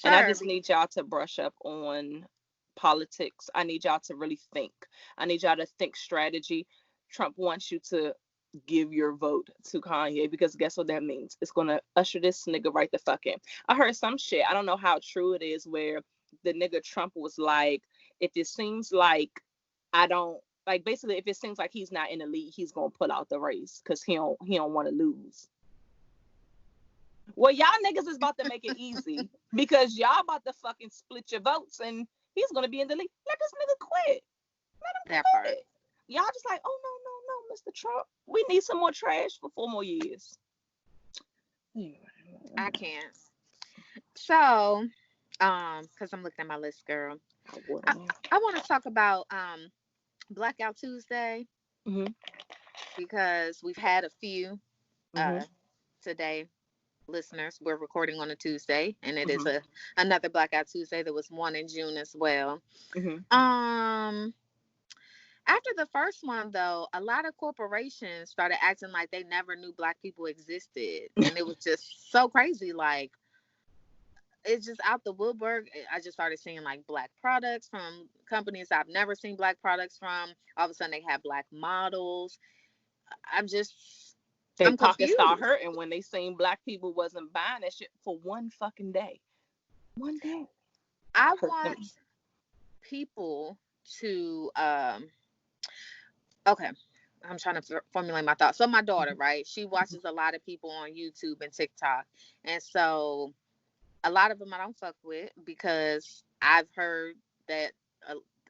And I sure, just need y'all to brush up on politics. I need y'all to really think. I need y'all to think strategy. Trump wants you to give your vote to Kanye because guess what that means? It's gonna usher this nigga right the fuck in. I heard some shit. I don't know how true it is where the nigga Trump was like, if it seems like I don't like basically if it seems like he's not in the lead, he's gonna pull out the race because he don't want to lose. Well, y'all niggas is about to make it easy because y'all about to fucking split your votes and he's gonna be in the lead. Let this nigga quit. Let him that part. quit. Y'all just like, oh no, Mr. Trump. We need some more trash for 4 more years. I can't. So, because I'm looking at my list, girl. I want to talk about Blackout Tuesday Mm-hmm. because we've had a few Mm-hmm. today. Listeners, we're recording on a Tuesday, and it is Mm-hmm. another Blackout Tuesday. There was one in June as well. Mm-hmm. After the first one, though, a lot of corporations started acting like they never knew Black people existed, and it was just so crazy. Like, it's just out the woodwork. I just started seeing like Black products from companies I've never seen Black products from. All of a sudden, they have Black models. I'm just, They I'm pockets start confused. hurting when they seen Black people wasn't buying that shit for one fucking day. One day. I Hurt want them. people to, okay, I'm trying to formulate my thoughts. So my daughter, right? She watches a lot of people on YouTube and TikTok, and so a lot of them I don't fuck with because I've heard that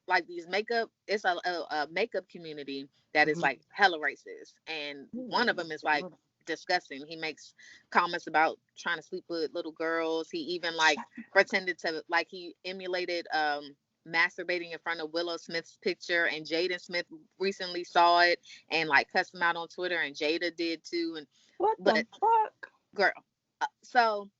like these makeup, it's a makeup community that is Mm-hmm. like hella racist, and one of them is like disgusting. He makes comments about trying to sleep with little girls. He even like pretended to like he emulated masturbating in front of Willow Smith's picture, and Jaden Smith recently saw it and like cussed him out on Twitter, and Jada did too. And What but the fuck? girl, so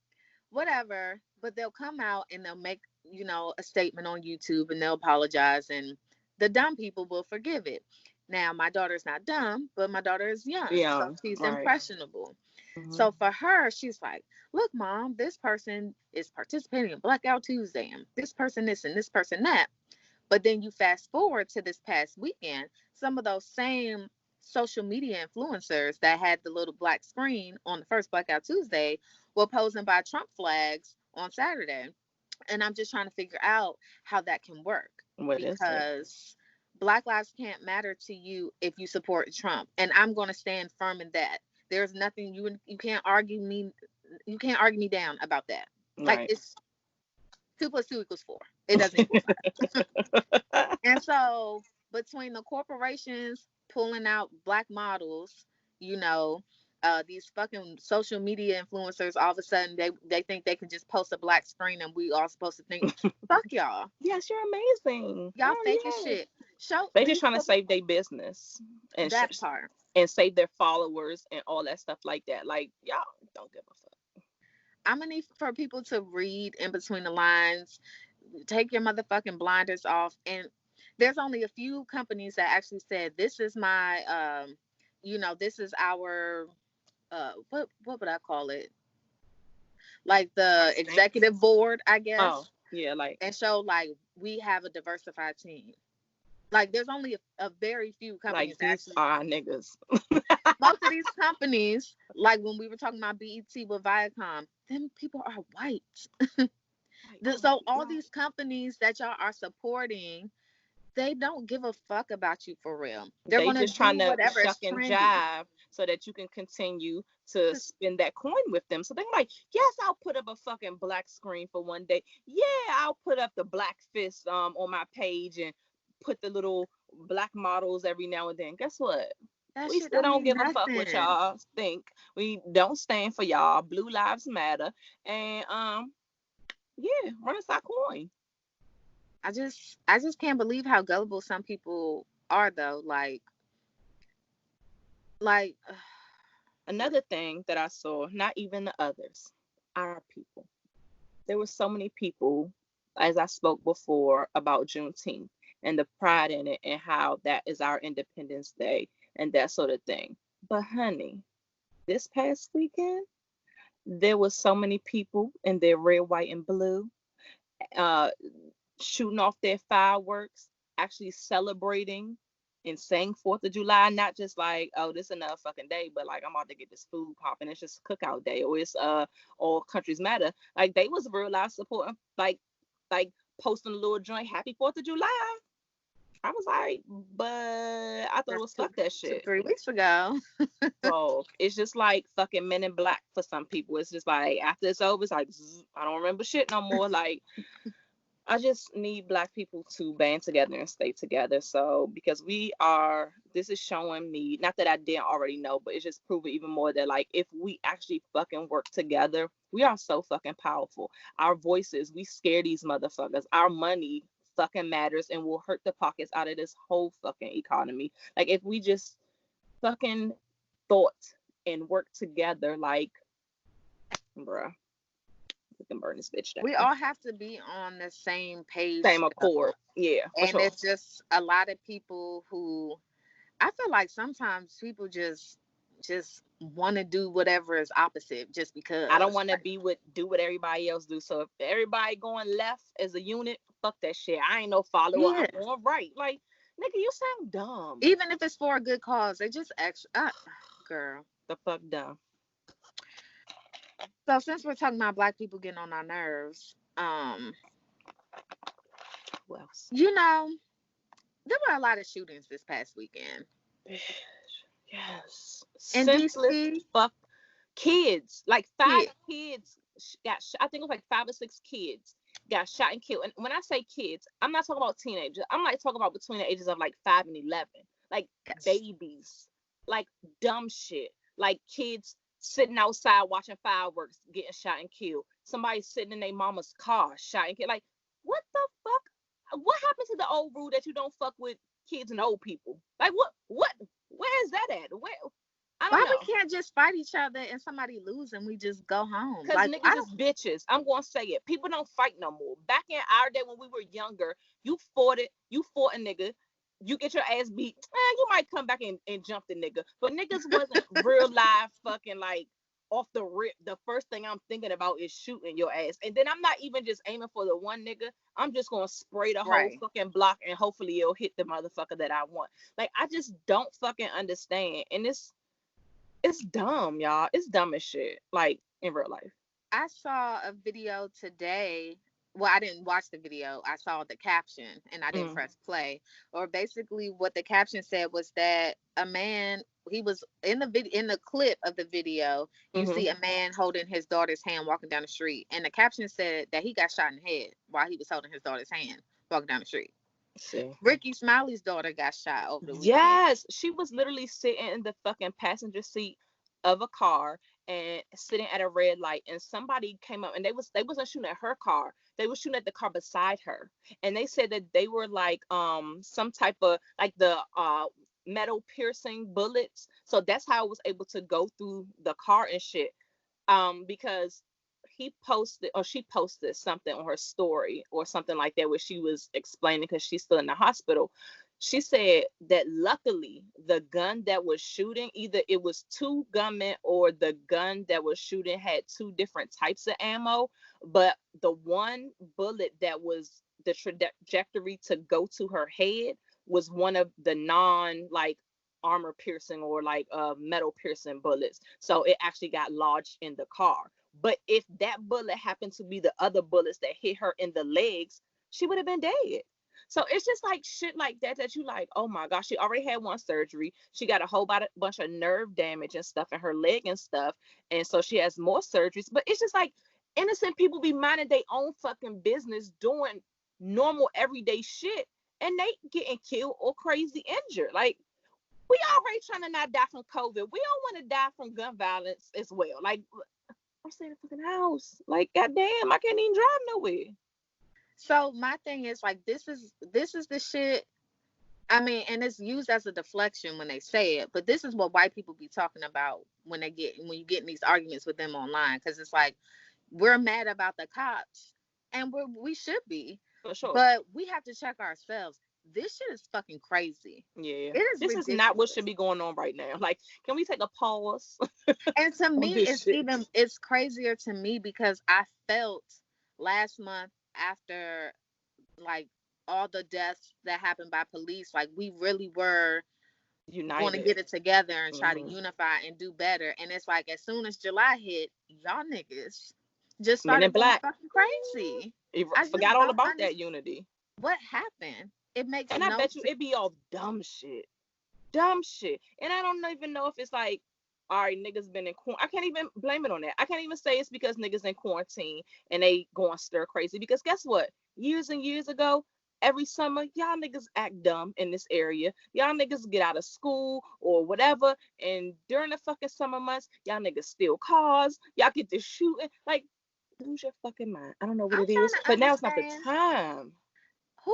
whatever, but they'll come out and they'll make, a statement on YouTube and they'll apologize, and the dumb people will forgive it. Now, my daughter's not dumb, but my daughter is young, so Yeah, she's right. impressionable. Mm-hmm. So for her, she's like, look, mom, this person is participating in Blackout Tuesday, and this person this and this person that. But then you fast forward to this past weekend, some of those same social media influencers that had the little black screen on the first Blackout Tuesday were posing by Trump flags on Saturday. And I'm just trying to figure out how that can work What is it? because Black lives can't matter to you if you support Trump. And I'm going to stand firm in that. There's nothing you can't argue me. You can't argue me down about that. Like Right. it's 2 + 2 = 4. It doesn't equal 5. And so between the corporations pulling out Black models, you know, these fucking social media influencers, all of a sudden they think they can just post a black screen and we all supposed to think, fuck y'all. Yes, you're amazing. Y'all fake as Oh yeah. shit. Show They just these trying to save their business and that part. and save their followers and all that stuff like that. Like y'all don't give a fuck. I'm gonna need for people to read in between the lines, take your motherfucking blinders off. And there's only a few companies that actually said this is my this is our what would I call it? Like the Stance. executive board, I Oh guess, yeah, like and show like we have a diversified team. Like there's only a very few companies that these actually. are niggas. Most of these companies, like when we were talking about BET with Viacom, them people are white. Like, oh So my all God. these companies that y'all are supporting, they don't give a fuck about you for real. They're They gonna just do trying to whatever is shuck and trendy. jive so that you can continue to spend that coin with them. So they're like, yes, I'll put up a fucking black screen for one day. Yeah, I'll put up the black fist on my page and put the little black models every now and then. Guess what? That We shit still don't don't mean give a fuck what nothing. y'all think. We don't stand for y'all. Blue lives matter. And yeah, run us our coin. I just can't believe how gullible some people are though. Like Another thing that I saw, not even the others, our people. There were so many people, as I spoke before about Juneteenth. and the pride in it and how that is our Independence Day and that sort of thing. But honey, this past weekend, there was so many people in their red, white, and blue, uh, shooting off their fireworks, actually celebrating and saying 4th of July, not just like, oh, this is another fucking day, but like I'm about to get this food popping. It's just cookout day, or it's all countries matter. Like they was real life supporting, like posting a little joint, happy 4th of July. I was like, but I thought it That's was fuck that shit. 3 weeks ago. So it's just like fucking Men in Black for some people. It's just like after it's over, it's like I don't remember shit no more. Like I just need Black people to band together and stay together. So because this is showing me, not that I didn't already know, but it's just proving even more that like if we actually fucking work together, we are so fucking powerful. Our voices, we scare these motherfuckers. Our money fucking matters and will hurt the pockets out of this whole fucking economy. Like if we just fucking thought and work together, like, bruh, we can burn this bitch down. We all have to be on the same page. Same accord. Yeah. And sure. it's just a lot of people who I feel like sometimes people just want to do whatever is opposite just because. I don't want to do what everybody else do. So if everybody going left as a unit, fuck that shit. I ain't no follower. Yeah. I'm going right. Like, nigga, you sound dumb. Even if it's for a good cause, they just extra. Girl, the fuck dumb. So since we're talking about Black people getting on our nerves, who else? You know, there were a lot of shootings this past weekend. Yes. In Senseless DC, fuck kids. Like 5 kids got shot. I think it was like 5 or 6 kids got shot and killed. And when I say kids, I'm not talking about teenagers. I'm like talking about between the ages of like 5 and 11. Like babies. Like dumb shit. Like kids sitting outside watching fireworks getting shot and killed. Somebody sitting in their mama's car shot and killed. Like, what the fuck? What happened to the old rule that you don't fuck with kids and old people? Like, what? Where is that at? Where? I don't know. We can't just fight each other and somebody lose and we just go home? Because like, niggas is bitches. I'm going to say it. People don't fight no more. Back in our day when we were younger, you fought a nigga. You get your ass beat. You might come back and jump the nigga. But niggas wasn't real live fucking like off the rip. The first thing I'm thinking about is shooting your ass. And then I'm not even just aiming for the one nigga. I'm just going to spray the whole fucking block and hopefully it'll hit the motherfucker that I want. Like, I just don't fucking understand. And it's dumb, y'all. It's dumb as shit. Like, in real life. I saw a video today. Well, I didn't watch the video. I saw the caption and I didn't press play. Or basically what the caption said was that a man, he was in the clip of the video, you see a man holding his daughter's hand walking down the street. And the caption said that he got shot in the head while he was holding his daughter's hand walking down the street. See. Ricky Smiley's daughter got shot over the weekend. Yes, she was literally sitting in the fucking passenger seat of a car and sitting at a red light, and somebody came up and they wasn't shooting at her car. They were shooting at the car beside her, and they said that they were like some type of like the metal piercing bullets. So that's how it was able to go through the car and shit. Because she posted something on her story or something like that where she was explaining, because she's still in the hospital. She said that luckily the gun that was shooting, either it was 2 gunmen or the gun that was shooting had 2 different types of ammo, but the one bullet that was the trajectory to go to her head was one of the non like armor piercing or like metal piercing bullets. So it actually got lodged in the car. But if that bullet happened to be the other bullets that hit her in the legs, she would have been dead. So it's just like shit like that you like, oh my gosh, she already had one surgery. She got a whole bunch of nerve damage and stuff in her leg and stuff. And so she has more surgeries. But it's just like innocent people be minding their own fucking business, doing normal everyday shit, and they getting killed or crazy injured. Like, we already trying to not die from COVID. We don't want to die from gun violence as well. Like, I'm staying in the fucking house. Like, goddamn, I can't even drive nowhere. So my thing is like, this is the shit. I mean, and it's used as a deflection when they say it, but this is what white people be talking about when you get in these arguments with them online, because it's like, we're mad about the cops, and we should be, for sure, but we have to check ourselves. this shit is fucking crazy. Yeah. It is This ridiculous. is not what should be going on right now. Like, can we take a pause? And to me, this shit. it's crazier to me because I felt last month after like all the deaths that happened by police, like we really were going to United. get it together and try to unify and do better. And it's like as soon as July hit, y'all niggas just Men in started being Black. fucking crazy. I just forgot all don't about that understand unity. what happened. It makes And I no bet you sense. it be all dumb shit. Dumb shit. And I don't even know if it's like, all right, niggas been in quarantine. I can't even blame it on that. I can't even say it's because niggas in quarantine and they going stir crazy. Because guess what? Years and years ago, every summer, y'all niggas act dumb in this area. Y'all niggas get out of school or whatever. And during the fucking summer months, y'all niggas steal cars. Y'all get to shooting. Like, lose your fucking mind. I don't know what I'm it trying is. to But now it's not the understand time. who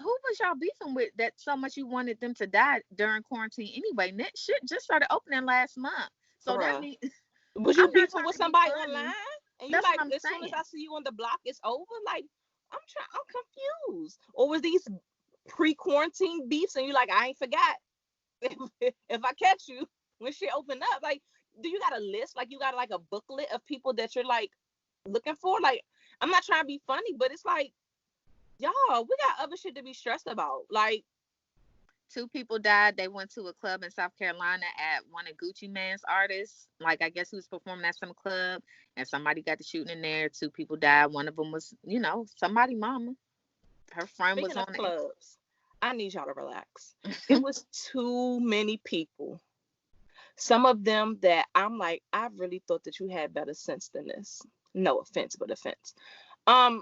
was y'all beefing with that so much you wanted them to die during quarantine anyway. Net shit just started opening last month. So that Bruh. means Was you I'm not beefing trying with to be somebody funny. online? And you That's like, what I'm as soon as saying. I see you on the block, it's over? Like, I'm confused. Or was these pre-quarantine beefs and you like, I ain't forgot if I catch you when shit open up? Like, do you got a list? Like, you got like a booklet of people that you're like looking for? Like, I'm not trying to be funny, but it's like, y'all, we got other shit to be stressed about. Like, 2 people died. They went to a club in South Carolina at one of Gucci Mane's artists. Like, I guess he was performing at some club and somebody got to shooting in there. 2 people died. One of them was, somebody mama. Her friend was speaking on of it. clubs, I need y'all to relax. It was too many people. Some of them that I'm like, I really thought that you had better sense than this. No offense, but offense. Um,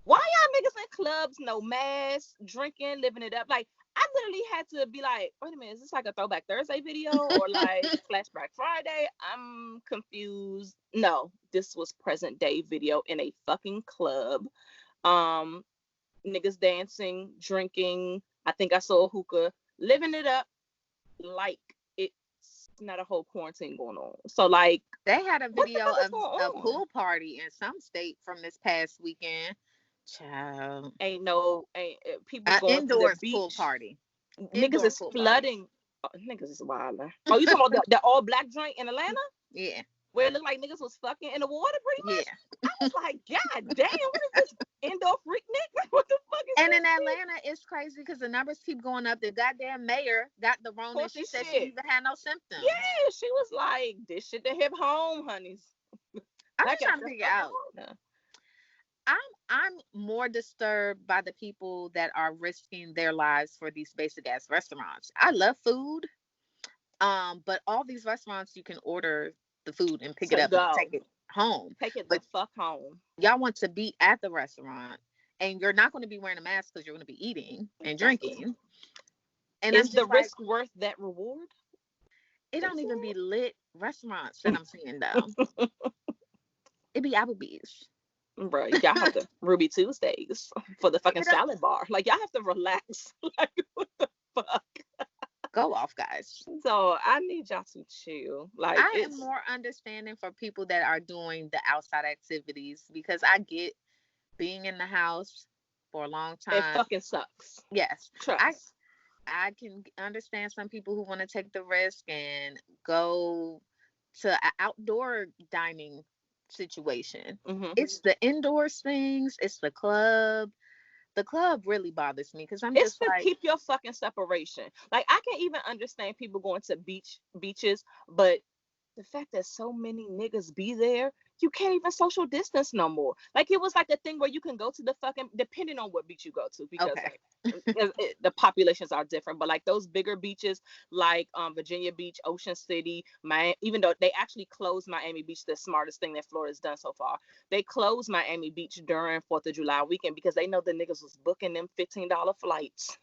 why y'all niggas in clubs, no mask, drinking, living it up? Like, I literally had to be like, wait a minute, is this like a Throwback Thursday video or like Flashback Friday? I'm confused. No, this was present day video in a fucking club. Um, Niggas dancing, drinking. I think I saw a hookah, living it up like it's not a whole quarantine going on. So like, They had a what the video fuck is of going a on? pool party in some state from this past weekend. Child. Ain't people going to the Indoors pool beach. party. Niggas Indoor is pool party. flooding. Oh, niggas is wilder. Oh, you talking about the all black joint in Atlanta? Yeah. Where it looked like niggas was fucking in the water pretty much? Yeah. I was like, God damn, what is this indoor freak nick? What the fuck is And this in Atlanta, it's crazy because the numbers keep going up. The goddamn mayor got the Rona. shit? She said she Shit. even had no symptoms. Yeah, she was like, this shit to hit home, honeys. I'm Like, just trying to figure out. I'm more disturbed by the people that are risking their lives for these basic ass restaurants. I love food, but all these restaurants you can order the food and pick it To up and go. take it home. Take it the But fuck home. y'all want to be at the restaurant, and you're not going to be wearing a mask because you're going to be eating and Exactly. drinking. And I'm Is the just like, risk worth that reward? it don't even be lit restaurants that I'm seeing though. It be Applebee's. Bro, y'all have to Ruby Tuesdays for the fucking It don't- salad bar. Like, y'all have to relax. Like, what the fuck? Go off, guys. So I need y'all to chill. Like, I am it's more understanding for people that are doing the outside activities because I get being in the house for a long it time. fucking sucks. Yes, Trust. I can understand some people who want to take the risk and go to an outdoor dining situation. Mm-hmm. It's the indoors things. It's the club. The club really bothers me because I'm It's just to like, keep your fucking separation. Like, I can even understand people going to beaches, but the fact that so many niggas be there, you can't even social distance no more. Like, it was like a thing where you can go to the fucking, depending on what beach you go to, because okay, the populations are different. But like those bigger beaches, like Virginia Beach, Ocean City, Miami, even though they actually closed Miami Beach, the smartest thing that Florida's done so far. They closed Miami Beach during 4th of July weekend because they know the niggas was booking them $15 flights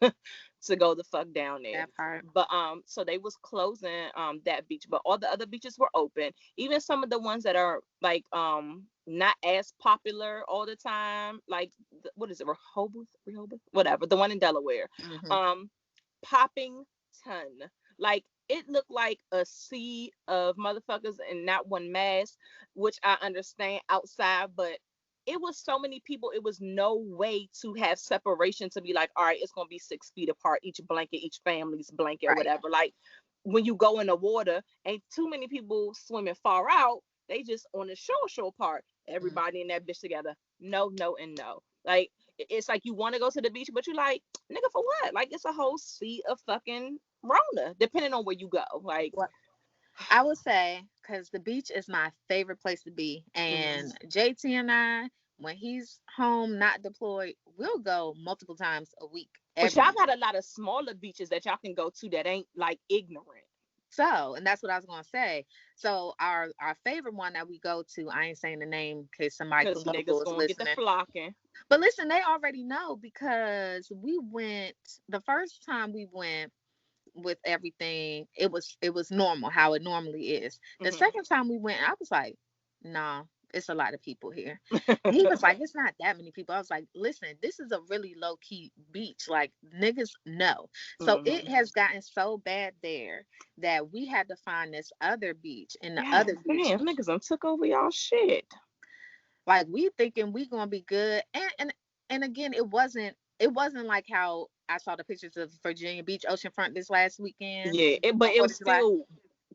to go the fuck down there. that part. But so they was closing that beach, but all the other beaches were open. Even some of the ones that are like not as popular all the time, like what is it, Rehoboth, whatever, the one in Delaware, Mm-hmm. popping ton. Like, it looked like a sea of motherfuckers and not one mask, which I understand outside, but it was so many people. It was no way to have separation to be like, all right, it's gonna be 6 feet apart, each blanket, each family's blanket, or Right. whatever. Like when you go in the water, ain't too many people swimming far out. They just on the shore part. Everybody in that bitch together. No, no, and no. Like it's like you want to go to the beach, but you like, nigga, for what? Like it's a whole sea of fucking Rona, depending on where you go. Like, What I would say, because the beach is my favorite place to be, and JT and I, when he's home not deployed, we'll go multiple times a week. but Every y'all week. got a lot of smaller beaches that y'all can go to that ain't like ignorant. So, and that's what I was gonna say. So our favorite one that we go to, I ain't saying the name in case somebody Because local niggas is gonna get the listening. flocking. But listen, they already know because we went the first time we went with everything, it was normal how it normally is. The second time we went, I was like, nah, it's a lot of people here. He was like, it's not that many people. I was like, listen, this is a really low key beach. Like niggas know. So it has gotten so bad there that we had to find this other beach and the Yeah, other beach. damn, niggas done took over y'all shit. Like we thinking we gonna be good. And again, it wasn't like how I saw the pictures of Virginia Beach oceanfront this last weekend Yeah, but on it 4th was of July. still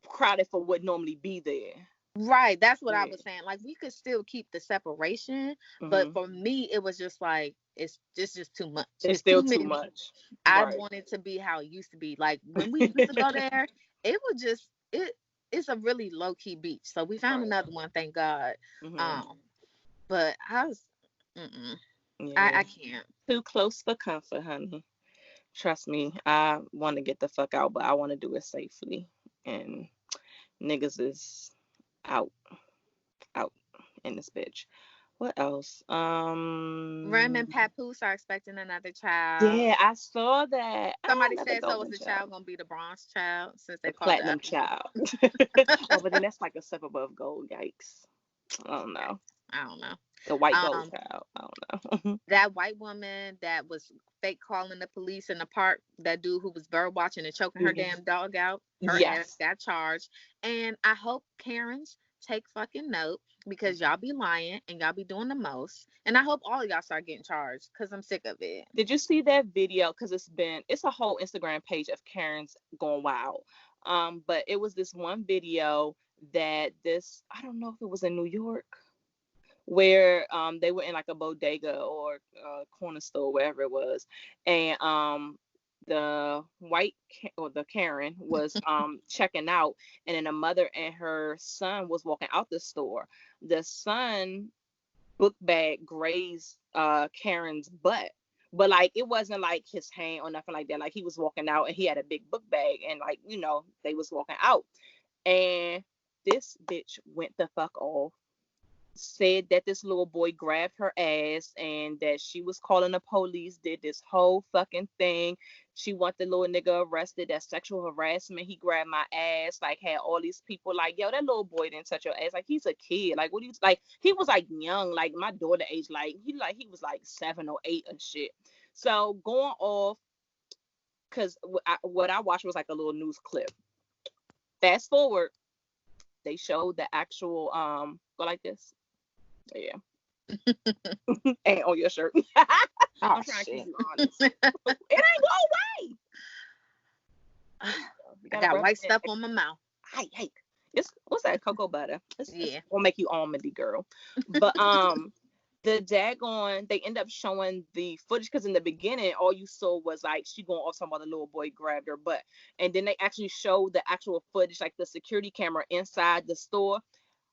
crowded for what normally be there. Right, that's what I Yeah. was saying. Like we could still keep the separation, but hmm for me, it was just like it's just too much. It's It's still too too many. much. I Right. want it to be how it used to be. Like when we used to go there, it was just it's a really low key beach. So we found Right. another one, thank God. hmm Um, but I was, mm-mm, Yeah. I can't. Too close for comfort, honey. Trust me, I want to get the fuck out, but I want to do it safely. And niggas is out, out in this bitch. What else? Rem and Papoose are expecting another child. Yeah, I saw that. I Somebody never said so. Was golden the child, child gonna be the bronze child since the they called the platinum other one? child. Oh, but then that's like a step above gold. Yikes! I don't Okay, know. I don't know. The white gold Um, child. I don't know. that white woman that was fake calling the police in the park, that dude who was bird watching and choking her Mhm. damn dog out, her ass Yes. got charged. And I hope Karens take fucking note because y'all be lying and y'all be doing the most. And I hope all of y'all start getting charged because I'm sick of it. Did you see that video? Because it's a whole Instagram page of Karen's going wild. But it was this one video that this, I don't know if it was in New York, where they were in like a bodega or a corner store, wherever it was, and the or the Karen was checking out, and then a mother and her son was walking out the store. The son book bag grazed Karen's butt. But like it wasn't like his hand or nothing like that. Like he was walking out and he had a big book bag, and like, they was walking out. And this bitch went the fuck off, said that this little boy grabbed her ass and that she was calling the police, did this whole fucking thing. She want the little nigga arrested. That's sexual harassment. He grabbed my ass, like had all these people like, yo, that little boy didn't touch your ass. Like he's a kid. Like what do you like? He was like young, like my daughter age, like he was like 7 or 8 and shit. So going off, because what I watched was like a little news clip. Fast forward, they showed the actual go like this. Yeah. And on your shirt. Oh I'm trying to keep shit. you honest. It ain't go away. You I gotta got rub white it stuff in. on my mouth. Hey. It's what's that? Cocoa butter. It's Yeah. gonna make you almondy, girl. But the daggone, they end up showing the footage because in the beginning all you saw was like she going off talking about the little boy grabbed her butt. And then they actually showed the actual footage, like the security camera inside the store.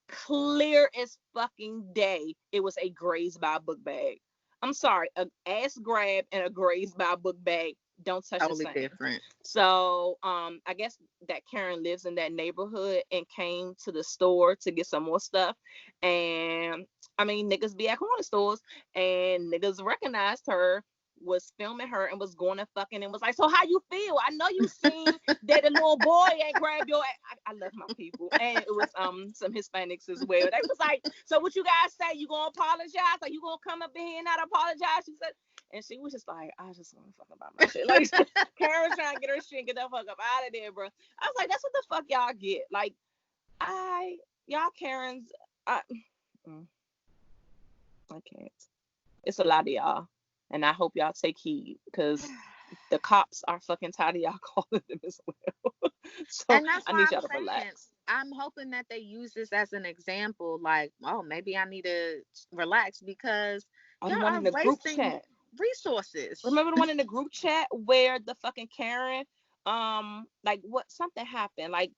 Clear as fucking day, it was a grazed by a book bag. I'm sorry, a ass grab and a grazed by a book bag don't touch the Totally same. different. So I guess that Karen lives in that neighborhood and came to the store to get some more stuff. And I mean, niggas be at corner stores and niggas recognized her, was filming her and was going to fucking and was like, so how you feel? I know you seen that the little boy ain't grabbed your I love my people. And it was some Hispanics as well. They was like, so what you guys say? You gonna apologize? Are you gonna come up in here and not apologize? She said, and she was just like, I just want to fuck about my shit. Like Karen's trying to get her shit and get the fuck up out of there, bro. I was like, that's what the fuck y'all get. Like, y'all Karens, mm. I can't. It's a lot of y'all, and I hope y'all take heed because the cops are fucking tired of y'all calling them as well. So And that's I why need I'm y'all to saying, relax. I'm hoping that they use this as an example. Like, oh, maybe I need to relax because Or y'all the one are in the group wasting chat. resources. Remember the one in the group chat where the fucking Karen, like what something happened, like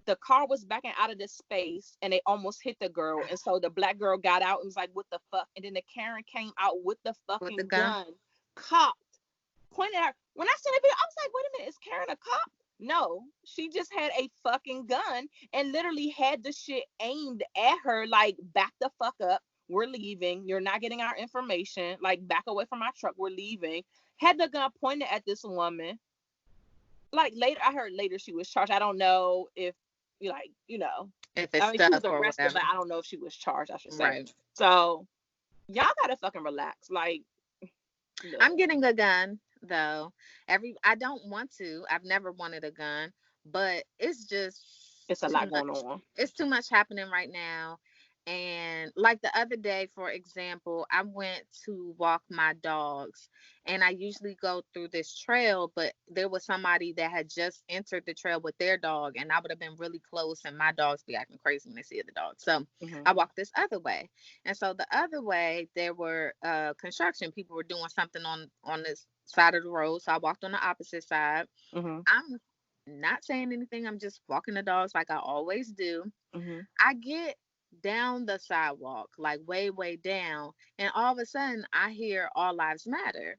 the car was backing out of this space and they almost hit the girl, and so the black girl got out and was like, "What the fuck?" And then the Karen came out with the With the fucking gun. gun, cocked, pointed at her. When I seen the video, I was like, "Wait a minute, is Karen a cop?" No, she just had a fucking gun and literally had the shit aimed at her, like, back the fuck up. We're leaving. You're not getting our information. Like, back away from our truck. We're leaving. Had the gun pointed at this woman. Like, later, I heard later she was charged. I don't know if, like, If it's I mean, she was stuck or arrested, whatever. but I don't know if she was charged, I should say. Right. So, y'all gotta fucking relax. Like, look, I'm getting a gun though. I don't want to. I've never wanted a gun, but it's just it's a too lot going much. on. It's too much happening right now. And like the other day, for example, I went to walk my dogs, and I usually go through this trail, but there was somebody that had just entered the trail with their dog, and I would have been really close, and my dogs be acting crazy when they see the dog. So Mm-hmm. I walked this other way. And so the other way, there were construction people were doing something on this side of the road. So I walked on the opposite side. Mm-hmm. I'm not saying anything. I'm just walking the dogs like I always do. Mm-hmm. I get down the sidewalk, like way, way down, and all of a sudden I hear "All Lives Matter."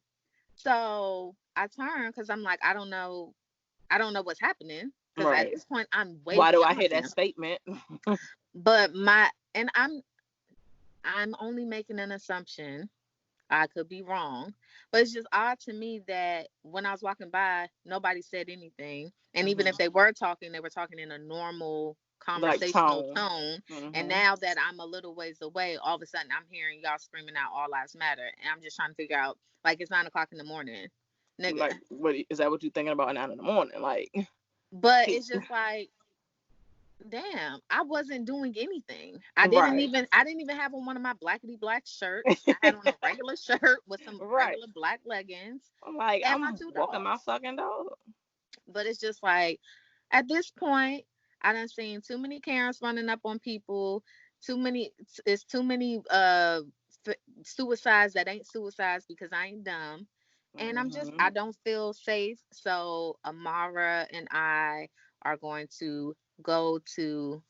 So I turn because I'm like, I don't know what's happening because at Right. this point I'm way Why do I hear beyond that them. statement? But I'm only making an assumption. I could be wrong, but it's just odd to me that when I was walking by, nobody said anything. And even Mm-hmm. if they were talking in a normal Like conversational tone. tone. And Mm-hmm. now that I'm a little ways away, all of a sudden I'm hearing y'all screaming out "All Lives Matter." And I'm just trying to figure out, like, it's 9 o'clock in the morning, nigga. Like, what is that? What you thinking about at 9 in the morning? Like, But it's just like, damn, I wasn't doing anything. right, I didn't even have on one of my blackety black shirts. I had on a regular shirt with some right. regular black leggings I'm like, and my I'm two walking my dogs. fucking dog. But it's just like, at this point, I done seen too many Karens running up on people. Too many it's too many suicides that ain't suicides because I ain't dumb. And Mm-hmm. I don't feel safe. So Amara and I are going to go to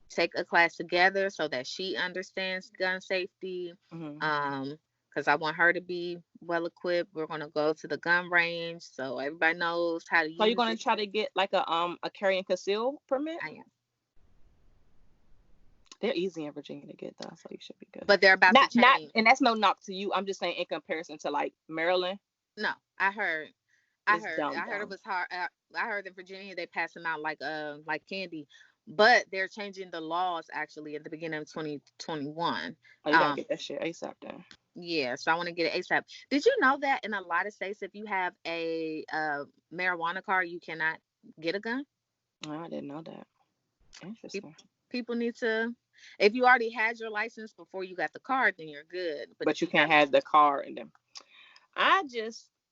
take a class together so that she understands gun safety. Mm-hmm. Because I want her to be well equipped. We're gonna go to the gun range so everybody knows how to So you're use gonna it. try to get like a carry and conceal permit? I am. They're easy in Virginia to get though, so you should be good. But they're about to Not, change. and that's no knock to you. I'm just saying in comparison to like Maryland, No, it's dumb I heard it dumb. was hard. I heard in Virginia they pass them out like candy, but they're changing the laws actually at the beginning of 2021. Oh, you gotta Um, get that shit ASAP then. yeah, so I want to get it ASAP. Did you know that in a lot of states, if you have a marijuana card, you cannot get a gun? Oh, I didn't know that. Pe- Interesting. People need to. If you already had your license before you got the card, then you're good. But But if you you can't got have the car and then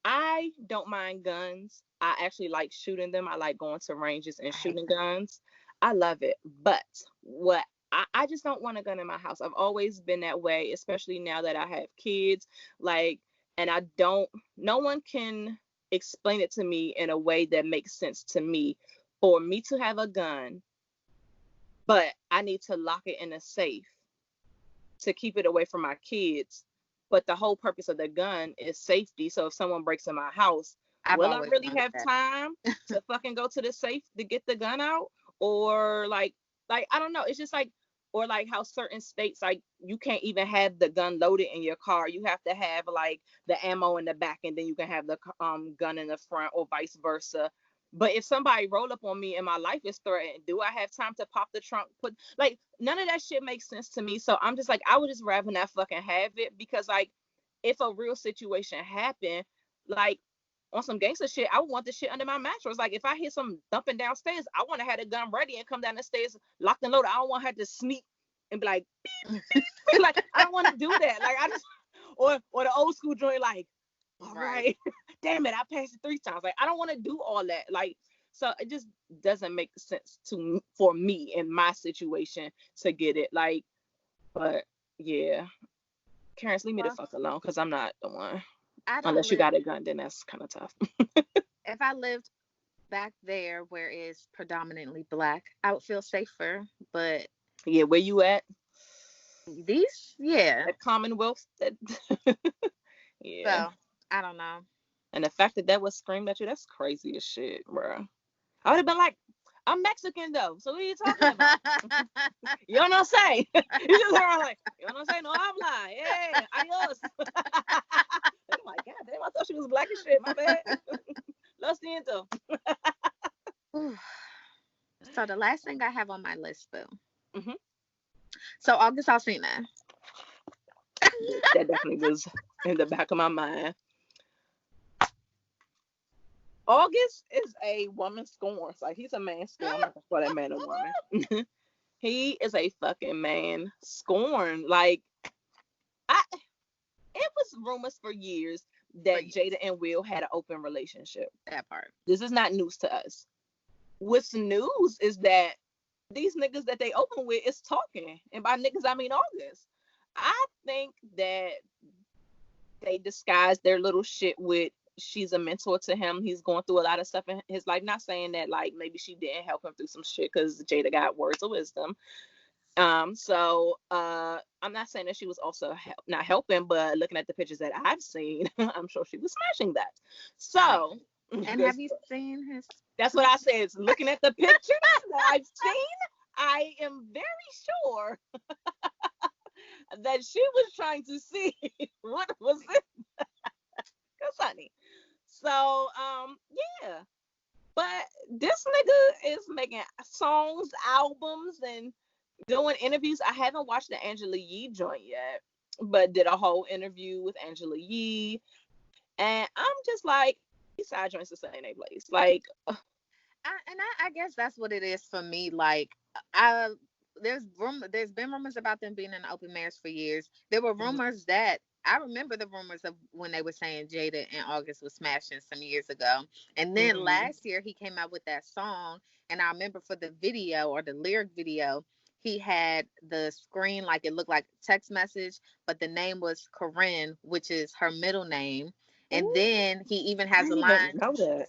I don't mind guns. I actually like shooting them. I like going to ranges and I hate shooting them. guns. I love it. But what I just don't want a gun in my house. I've always been that way, especially now that I have kids. Like, and I don't, no one can explain it to me in a way that makes sense to me for me to have a gun, but I need to lock it in a safe to keep it away from my kids. But the whole purpose of the gun is safety. So if someone breaks in my house, I've will I always really wanted have that. time to fucking go to the safe to get the gun out? Or like I don't know. It's just like, or like how certain states, like, you can't even have the gun loaded in your car. You have to have like the ammo in the back, and then you can have the gun in the front, or vice versa. But if somebody roll up on me and my life is threatened, do I have time to pop the trunk? Put, like, none of that shit makes sense to me. So I'm just like, I would just rather not fucking have it, because like, if a real situation happened, like on some gangster shit, I would want the shit under my mattress. Like, if I hear some thumping downstairs, I want to have a gun ready and come down the stairs locked and loaded. I don't want to have to sneak. and be like, like, I don't want to do that. Like, I just, or the old school joint, like, all right, damn it, I passed it 3 times. Like, I don't want to do all that. Like, so it just doesn't make sense for me in my situation to get it. Like, but yeah, Karen, leave me the fuck alone, because I'm not the one. Unless you got a gun, then that's kind of tough. If I lived back there where it's predominantly Black, I would feel safer. But yeah, where you at? That Commonwealth. Yeah. So I don't know. And the fact that was screamed at you, that's crazy as shit, bro. I would have been like, I'm Mexican though, so what are you talking about? You know what I'm saying? You just heard like, you know what I'm saying? No habla. Hey, adios. I'm like, God damn, I thought she was Black as shit. My bad. Lo siento. So the last thing I have on my list, boo. Mm-hmm. So August Alsina. That definitely was in the back of my mind. August is a woman scorn. Like, he's a man scorn. I'm not gonna call that man a woman. He is a fucking man scorn. Like, it was rumors for years that Jada and Will had an open relationship. That part. This is not news to us. What's news is that these niggas that they open with is talking. And by niggas, I mean August. I think that they disguised their little shit with she's a mentor to him. He's going through a lot of stuff in his life. Not saying that, like, maybe she didn't help him through some shit, because Jada got words of wisdom. So I'm not saying that she was also not helping, but looking at the pictures that I've seen, I'm sure she was smashing that. So, and have you seen his? That's what I said. Looking at the pictures that I've seen, I am very sure that she was trying to see what was it. Cause honey. So yeah. But this nigga is making songs, albums, and doing interviews. I haven't watched the Angela Yee joint yet, but did a whole interview with Angela Yee. And I'm just like, these side joints are staying in their place. Like, I guess that's what it is for me. Like, there's been rumors about them being in an open marriage for years. There were rumors that I remember the rumors of when they were saying Jada and August was smashing some years ago. And then last year he came out with that song, and I remember for the video, or the lyric video, he had the screen like it looked like text message, but the name was Corinne, which is her middle name. And then he even has a line. Know that.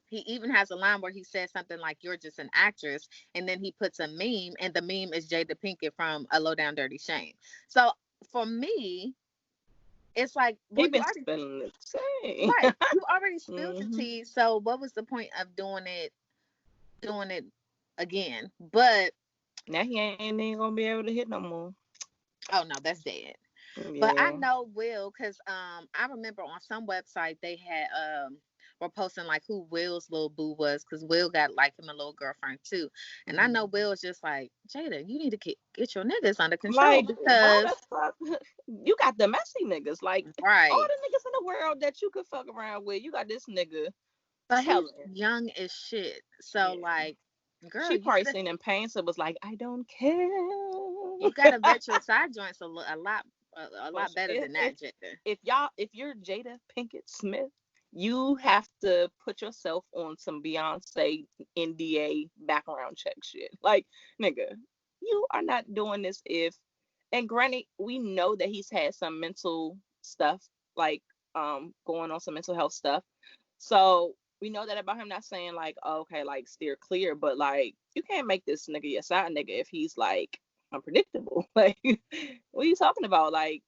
He even has a line where he says something like, "You're just an actress," and then he puts a meme, and the meme is Jada Pinkett from A Low Down Dirty Shame. So for me, it's like, well, you already right. You already spilled the tea. So what was the point of doing it again? But now he ain't gonna be able to hit no more. Oh no, that's dead. Yeah. But I know Will, because I remember on some website they had were posting like who Will's little boo was, because Will got like him a little girlfriend too. And I know Will's just like, Jada, you need to get your niggas under control, like, because you got the messy niggas, like, right, all the niggas in the world that you could fuck around with, you got this nigga. But he's young as shit. So like, girl, she probably seen in pain, so it was like, I don't care. You gotta vet your side joints a lot better than that, Jada. If you're Jada Pinkett Smith, you have to put yourself on some Beyonce NDA background check shit. Like, nigga, you are not doing this if. And granted, we know that he's had some mental stuff, like going on some mental health stuff. So we know that about him. Not saying like, oh, okay, like steer clear, but like, you can't make this nigga your side nigga if he's like unpredictable. Like, what are you talking about? Like,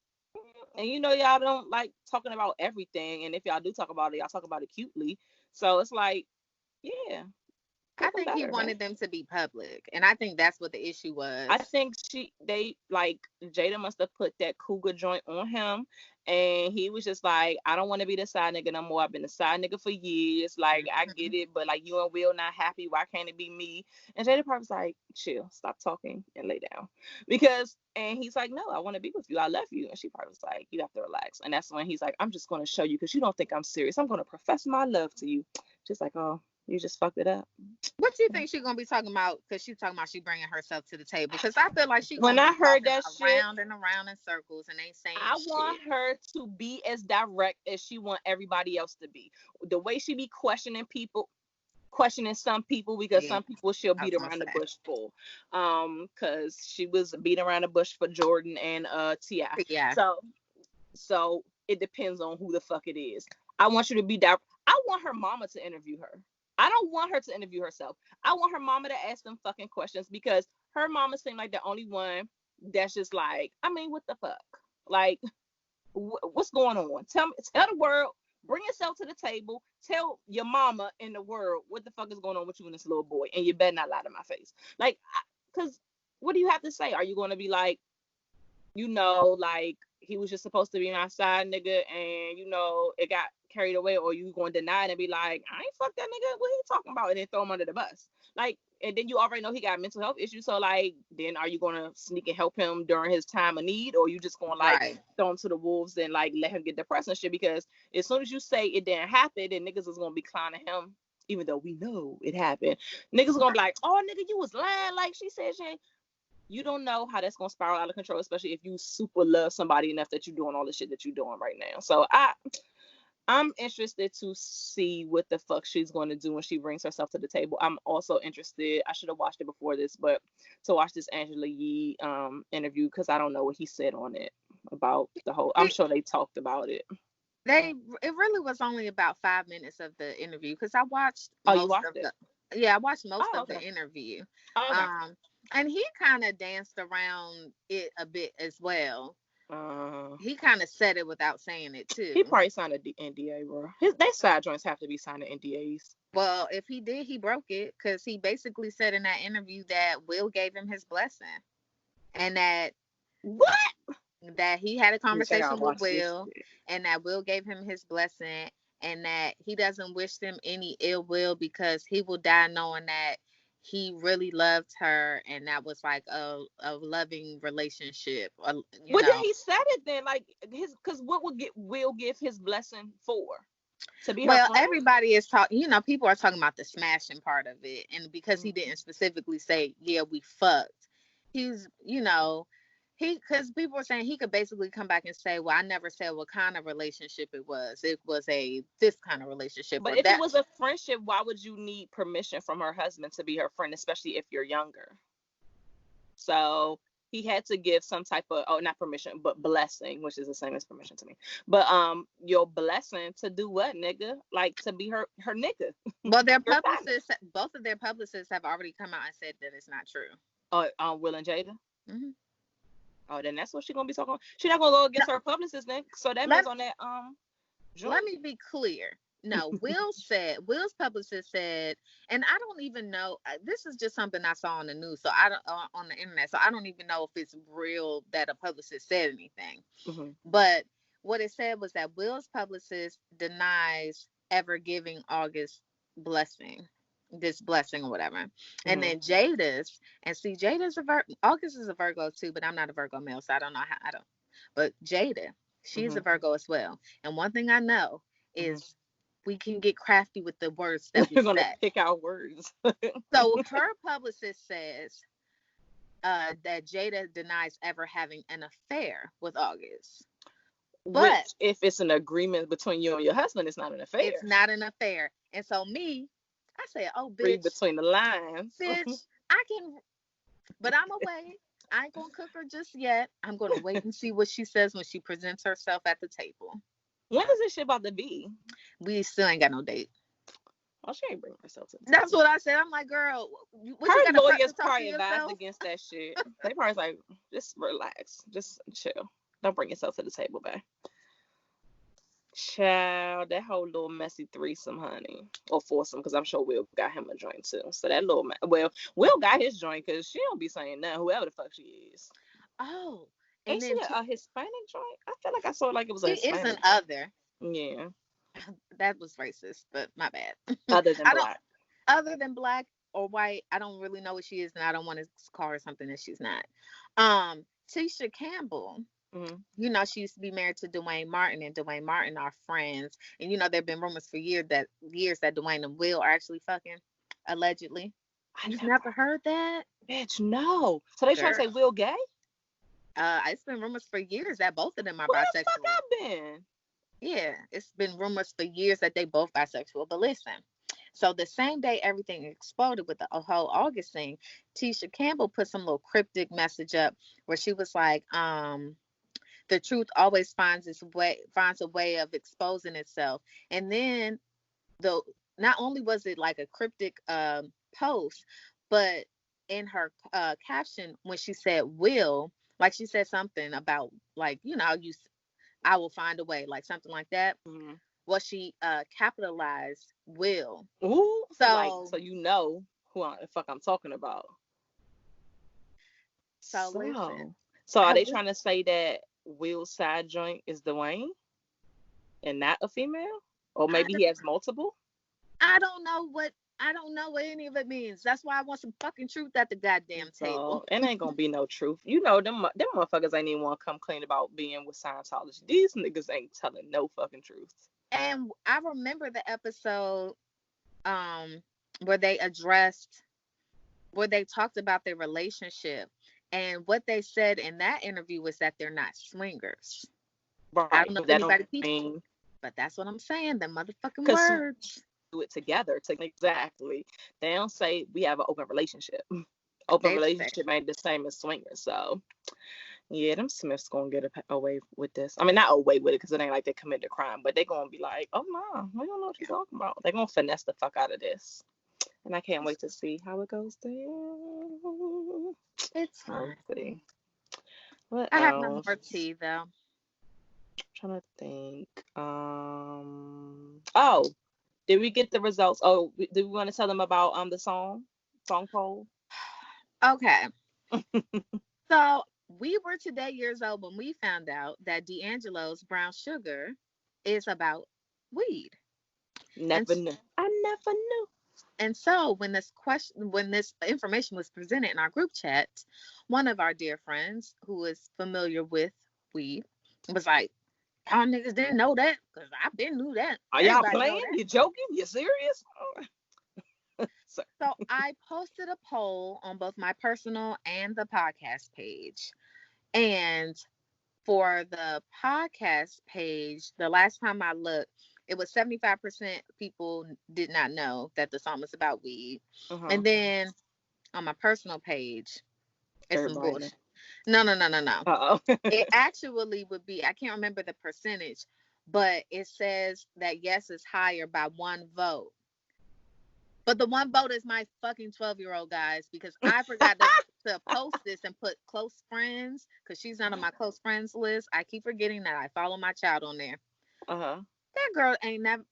and you know, y'all don't like talking about everything. And if y'all do talk about it, y'all talk about it cutely. So it's like, yeah. I think he wanted them to be public, and I think that's what the issue was. I think Jada must have put that cougar joint on him, and he was just like, I don't want to be the side nigga no more. I've been the side nigga for years. Like, I get it, but like, you and Will not happy. Why can't it be me? And Jada probably was like, chill, stop talking and lay down. And he's like, no, I want to be with you. I love you. And she probably was like, you have to relax. And that's when he's like, I'm just going to show you, because you don't think I'm serious. I'm going to profess my love to you. Just like, oh, You just fucked it up. What do you think she's gonna be talking about? Because she's talking about she bringing herself to the table. Because I feel like she's When gonna I be heard talking that shit, around and around in circles and ain't saying I shit. want her to be as direct as she want everybody else to be. The way she be questioning some people, because Yeah, some people she'll I was beat gonna around the say. bush for. Because she was beating around the bush for Jordan and Ti. Yeah, So it depends on who the fuck it is. I want you to be direct. I want her mama to interview her. I don't want her to interview herself. I want her mama to ask them fucking questions, because her mama seemed like the only one that's just like, I mean, what the fuck? Like, what's going on? Tell the world, bring yourself to the table, tell your mama and the world what the fuck is going on with you and this little boy, and you better not lie to my face. Like, because what do you have to say? Are you going to be like, like, he was just supposed to be my side nigga, and it got carried away, or you going to deny it and be like, I ain't fuck that nigga, what he talking about, and then throw him under the bus? Like, and then you already know he got mental health issues, so like, then are you gonna sneak and help him during his time of need, or you just gonna like right. throw him to the wolves and like let him get depressed and shit? Because as soon as you say it didn't happen, then niggas is gonna be clowning him, even though we know it happened. Niggas are gonna be like, oh nigga, you was lying, like she said she ain't. You don't know how that's gonna spiral out of control, especially if you super love somebody enough that you're doing all the shit that you're doing right now. So I'm interested to see what the fuck she's going to do when she brings herself to the table. I'm also interested, I should have watched it before this, but to watch this Angela Yee interview, because I don't know what he said on it about the whole. I'm sure they talked about it. It really was only about 5 minutes of the interview, because I watched Oh, you most watched of it? I watched most Oh, of okay. the interview. Oh, okay. And he kind of danced around it a bit as well. He kind of said it without saying it He too. probably signed an NDA, bro. They side joints have to be signing NDAs. Well, if he did, he broke it, because he basically said in that interview that Will gave him his blessing, and What? that he had a Bitch, I gotta conversation with watch this Will, shit. and that Will gave him his blessing, and that he doesn't wish them any ill will, because he will die knowing that he really loved her, and that was like a loving relationship. Well, then he said it then, like, because what would Will give his blessing for? To be her Well, friend? everybody is talking, people are talking about the smashing part of it, and because he didn't specifically say, yeah, we fucked, he's, because people were saying he could basically come back and say, well, I never said what kind of relationship it was this kind of relationship, But or if it that. was a friendship, why would you need permission from her husband to be her friend, especially if you're younger? So he had to give some type of, not permission, but blessing, which is the same as permission to me. But your blessing to do what, nigga? Like, to be her nigga. Well, both of their publicists have already come out and said that it's not true. Will and Jada. Mm-hmm. Oh, then that's what she's gonna be talking about. She's not gonna go against her publicist then. So that means on that joint. Let me be clear. No, Will's publicist said, and I don't even know. This is just something I saw on the news, so I don't on the internet. So I don't even know if it's real that a publicist said anything. Mm-hmm. But what it said was that Will's publicist denies ever giving August this blessing or whatever. Mm-hmm. And then Jada's, and see, August is a Virgo too, but I'm not a Virgo male, so I don't know how. I don't. But Jada, she's a Virgo as well. And one thing I know is we can get crafty with the words that we You're gonna say. pick out words. So her publicist says that Jada denies ever having an affair with August. But which, if it's an agreement between you and your husband, it's not an affair. It's not an affair. And so I said, oh, bitch. Read between the lines. Bitch, I can, but I'm away. I ain't gonna cook her just yet. I'm gonna wait and see what she says when she presents herself at the table. When is this shit about to be? We still ain't got no date. Oh, she ain't bringing herself to the table. That's what I said. I'm like, girl, her lawyers probably advised against that shit. They probably like, just relax, just chill. Don't bring yourself to the table, babe. Child, that whole little messy threesome, honey, or foursome, because I'm sure Will got him a joint too. So that little Will got his joint, because she don't be saying nothing, whoever the fuck she is. Oh, and ain't she a Hispanic joint? I feel like I saw it like it was a Hispanic. She is an other. Yeah, that was racist, but my bad. Other than black. Other than black or white, I don't really know what she is, and I don't want to call her something that she's not. Tisha Campbell You know, she used to be married to Dwayne Martin, and Dwayne Martin are friends. And you know, there've been rumors for years that Dwayne and Will are actually fucking, allegedly. I You've never, never heard that? bitch, no. So they trying to Girl. say Will gay? It's been rumors for years that both of them are Where the fuck bisexual. I been? Yeah, it's been rumors for years that they both bisexual. But listen, so the same day everything exploded with the whole August thing, Tisha Campbell put some little cryptic message up where she was like, the truth always finds a way of exposing itself. And then the not only was it like a cryptic post, but in her caption when she said will, like she said something about like, you know, I will find a way, like something like that. Mm-hmm. Well, she capitalized will. Ooh, like, So so you know the fuck I'm talking about. listen, So, so are I they wish trying to say that Will's side joint is Dwayne and not a female? Or I maybe he has multiple? I don't know what any of it means. That's why I want some fucking truth at the goddamn table. So, it ain't gonna be no truth. You know, them motherfuckers ain't even want to come clean about being with Scientology. These niggas ain't telling no fucking truth. And I remember the episode um where they addressed where they talked about their relationship, and what they said in that interview was that they're not swingers. I don't Right, know but if that don't anybody peeped, mean but that's what I'm saying. The motherfucking because words. do it together. Exactly. They don't say we have an open relationship. Open They say relationship ain't the same as swingers. So yeah, them Smiths gonna get away with this. I mean, not away with it because it ain't like they committed a crime, but they gonna be like, oh no, we don't know what you're talking about. They gonna finesse the fuck out of this, and I can't wait to see how it goes down. it's Let's fine. see what I have no more else. tea though. I'm trying to think. Oh, did we get the results? Oh, do we want to tell them about the song poll? Okay. So we were today years old when we found out that D'Angelo's Brown Sugar is about weed. And Never knew. I never knew. so when this information was presented in our group chat, one of our dear friends who is familiar with weed was like, y'all niggas didn't know that? Because I been knew that. Are y'all Everybody know playing? that. You joking? You serious? So, So I posted a poll on both my personal and the podcast page. And for the podcast page, the last time I looked, it was 75% people did not know that the song was about weed. uh-huh. And then on my personal page, it's some Everybody know. bullshit. No, no, no, no, no. Uh-oh. It actually would be, I can't remember the percentage, but it says that yes is higher by one vote. But the one vote is my fucking 12-year-old, guys, because I forgot to post this and put close friends because she's not on my close friends list. I keep forgetting that I follow my child on there. Uh-huh. That girl ain't never,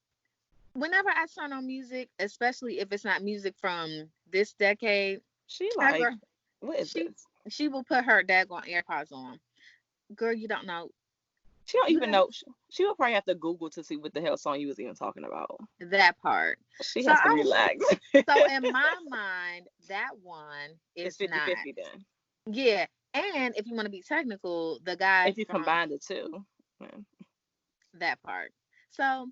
whenever I turn on music, especially if it's not music from this decade, She that like, girl, what is she this? she will put her daggone AirPods on. Girl, you don't know. She don't You even don't know. She will probably have to Google to see what the hell song you was even talking about. that part. She So has to I relax. so in my mind, that one It's is not. 50-50 then. Yeah. And if you want to be technical, the guy If you from combine the two. Yeah. that part. So,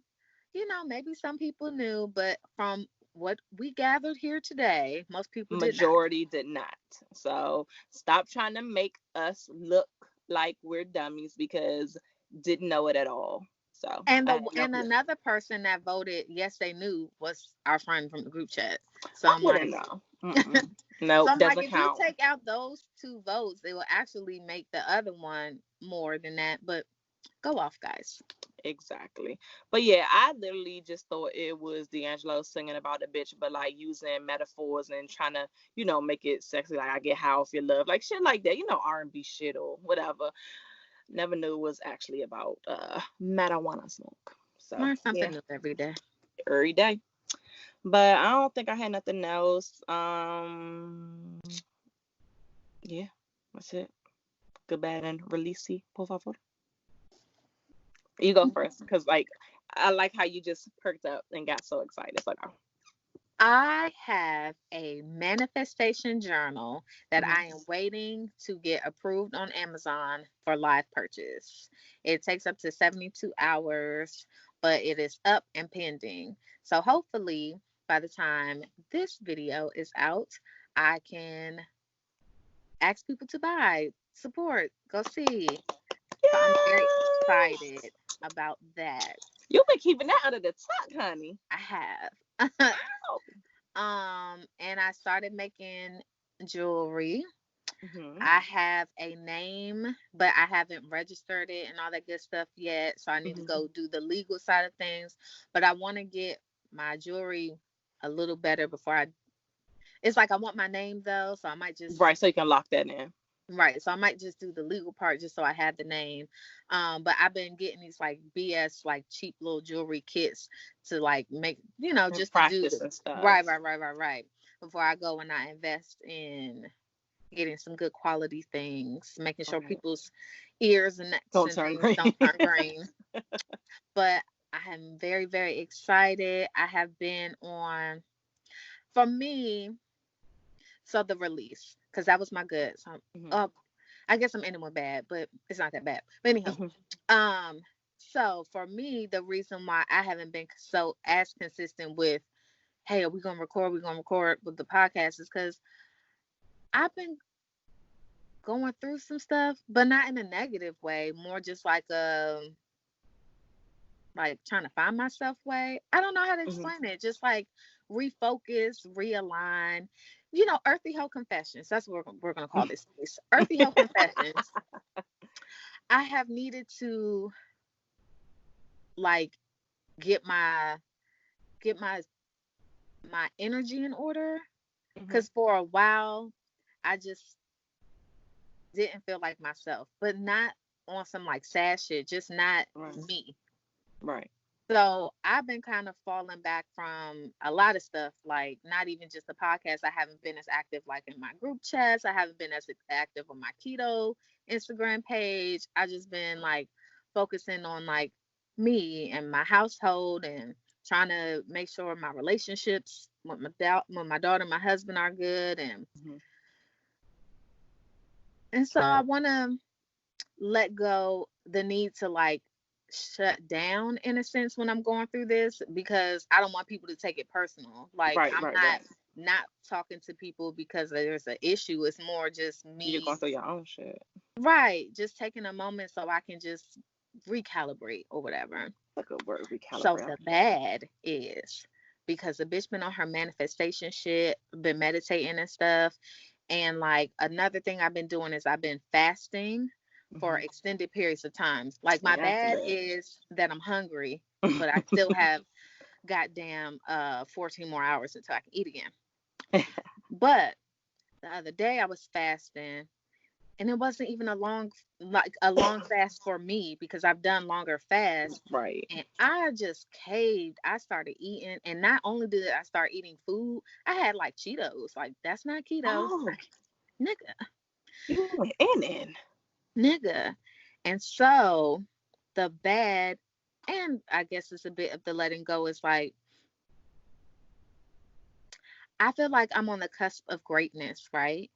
maybe some people knew, but from what we gathered here today, most people did not. Majority did not. So stop trying to make us look like we're dummies because didn't know it at all. So And I the had no and clue. another person that voted yes they knew was our friend from the group chat. So I I'm didn't like know. Nope, doesn't if you count. take out those two votes, it will actually make the other one more than that. But go off, guys. Exactly. But yeah, I literally just thought it was D'Angelo singing about a bitch, but like using metaphors and trying to, make it sexy. Like I get high off your love, like shit like that. R&B shit or whatever. Never knew it was actually about marijuana smoke. So Learn something yeah, new every day. every day. But I don't think I had nothing else. Yeah, that's it. Good, bad, and releasey, por favor. You go first, because like I like how you just perked up and got so excited. It's like, oh. I have a manifestation journal that Mhm. I am waiting to get approved on Amazon for live purchase. It takes up to 72 hours, but it is up and pending. So hopefully, by the time this video is out, I can ask people to buy, support, go see. So I'm very Yay! excited about that. You've been keeping that under the tuck, honey. I have. Wow. And I started making jewelry. Mhm. I have a name, but I haven't registered it and all that good stuff yet. So I need to Mhm. go do the legal side of things. But I want to get my jewelry a little better before I. It's like I want my name though, so I might just. Right, so you can lock that in. Right, so I might just do the legal part just so I have the name. But I've been getting these like BS like cheap little jewelry kits to like make, And just to do practice the and stuff. right. Before I go and I invest in getting some good quality things, making sure Right. people's ears and necks Don't and turn things green. don't turn green. But I am very, very excited. I have been on, for me, so the release, because that was my good. So Mhm. uh, I guess I'm ending with bad, but it's not that bad. But anyhow, Mhm. um, so for me, the reason why I haven't been so as consistent with, hey, are we gonna record? We gonna record with the podcast is because I've been going through some stuff, but not in a negative way. More just like trying to find myself way. I don't know how to Mhm. explain it. Just like refocus, realign. Earthy Hoe Confessions. That's what we're gonna call this piece. Earthy Hoe Confessions. I have needed to like get my energy in order Mhm. because for a while I just didn't feel like myself, but not on some like sad shit, just not Right. me. Right. So I've been kind of falling back from a lot of stuff, like not even just the podcast. I haven't been as active like in my group chats. I haven't been as active on my keto Instagram page. I just been like focusing on like me and my household and trying to make sure my relationships with my daughter and my husband are good Mhm. and so I want to let go the need to like shut down in a sense when I'm going through this because I don't want people to take it personal. Like Right. I'm Right. not Right. not talking to people because there's an issue. It's more just You're me, going through your own shit. right? Just taking a moment so I can just recalibrate or whatever. That's a good word, So recalibrate. the bad is because the bitch been on her manifestation shit, been meditating and stuff. And like another thing I've been doing is I've been fasting for Mhm. extended periods of times. Like my Yeah, bad that's is that I'm hungry, but I bad. still have goddamn 14 more hours until I can eat again. But the other day I was fasting and it wasn't even a long fast for me because I've done longer fasts Right. and I just caved. I started eating and not only did I start eating food, I had like Cheetos. Like that's not keto. Oh, Nigga, you went in. nigga. And so the bad, and I guess it's a bit of the letting go is like, I feel like I'm on the cusp of greatness, right?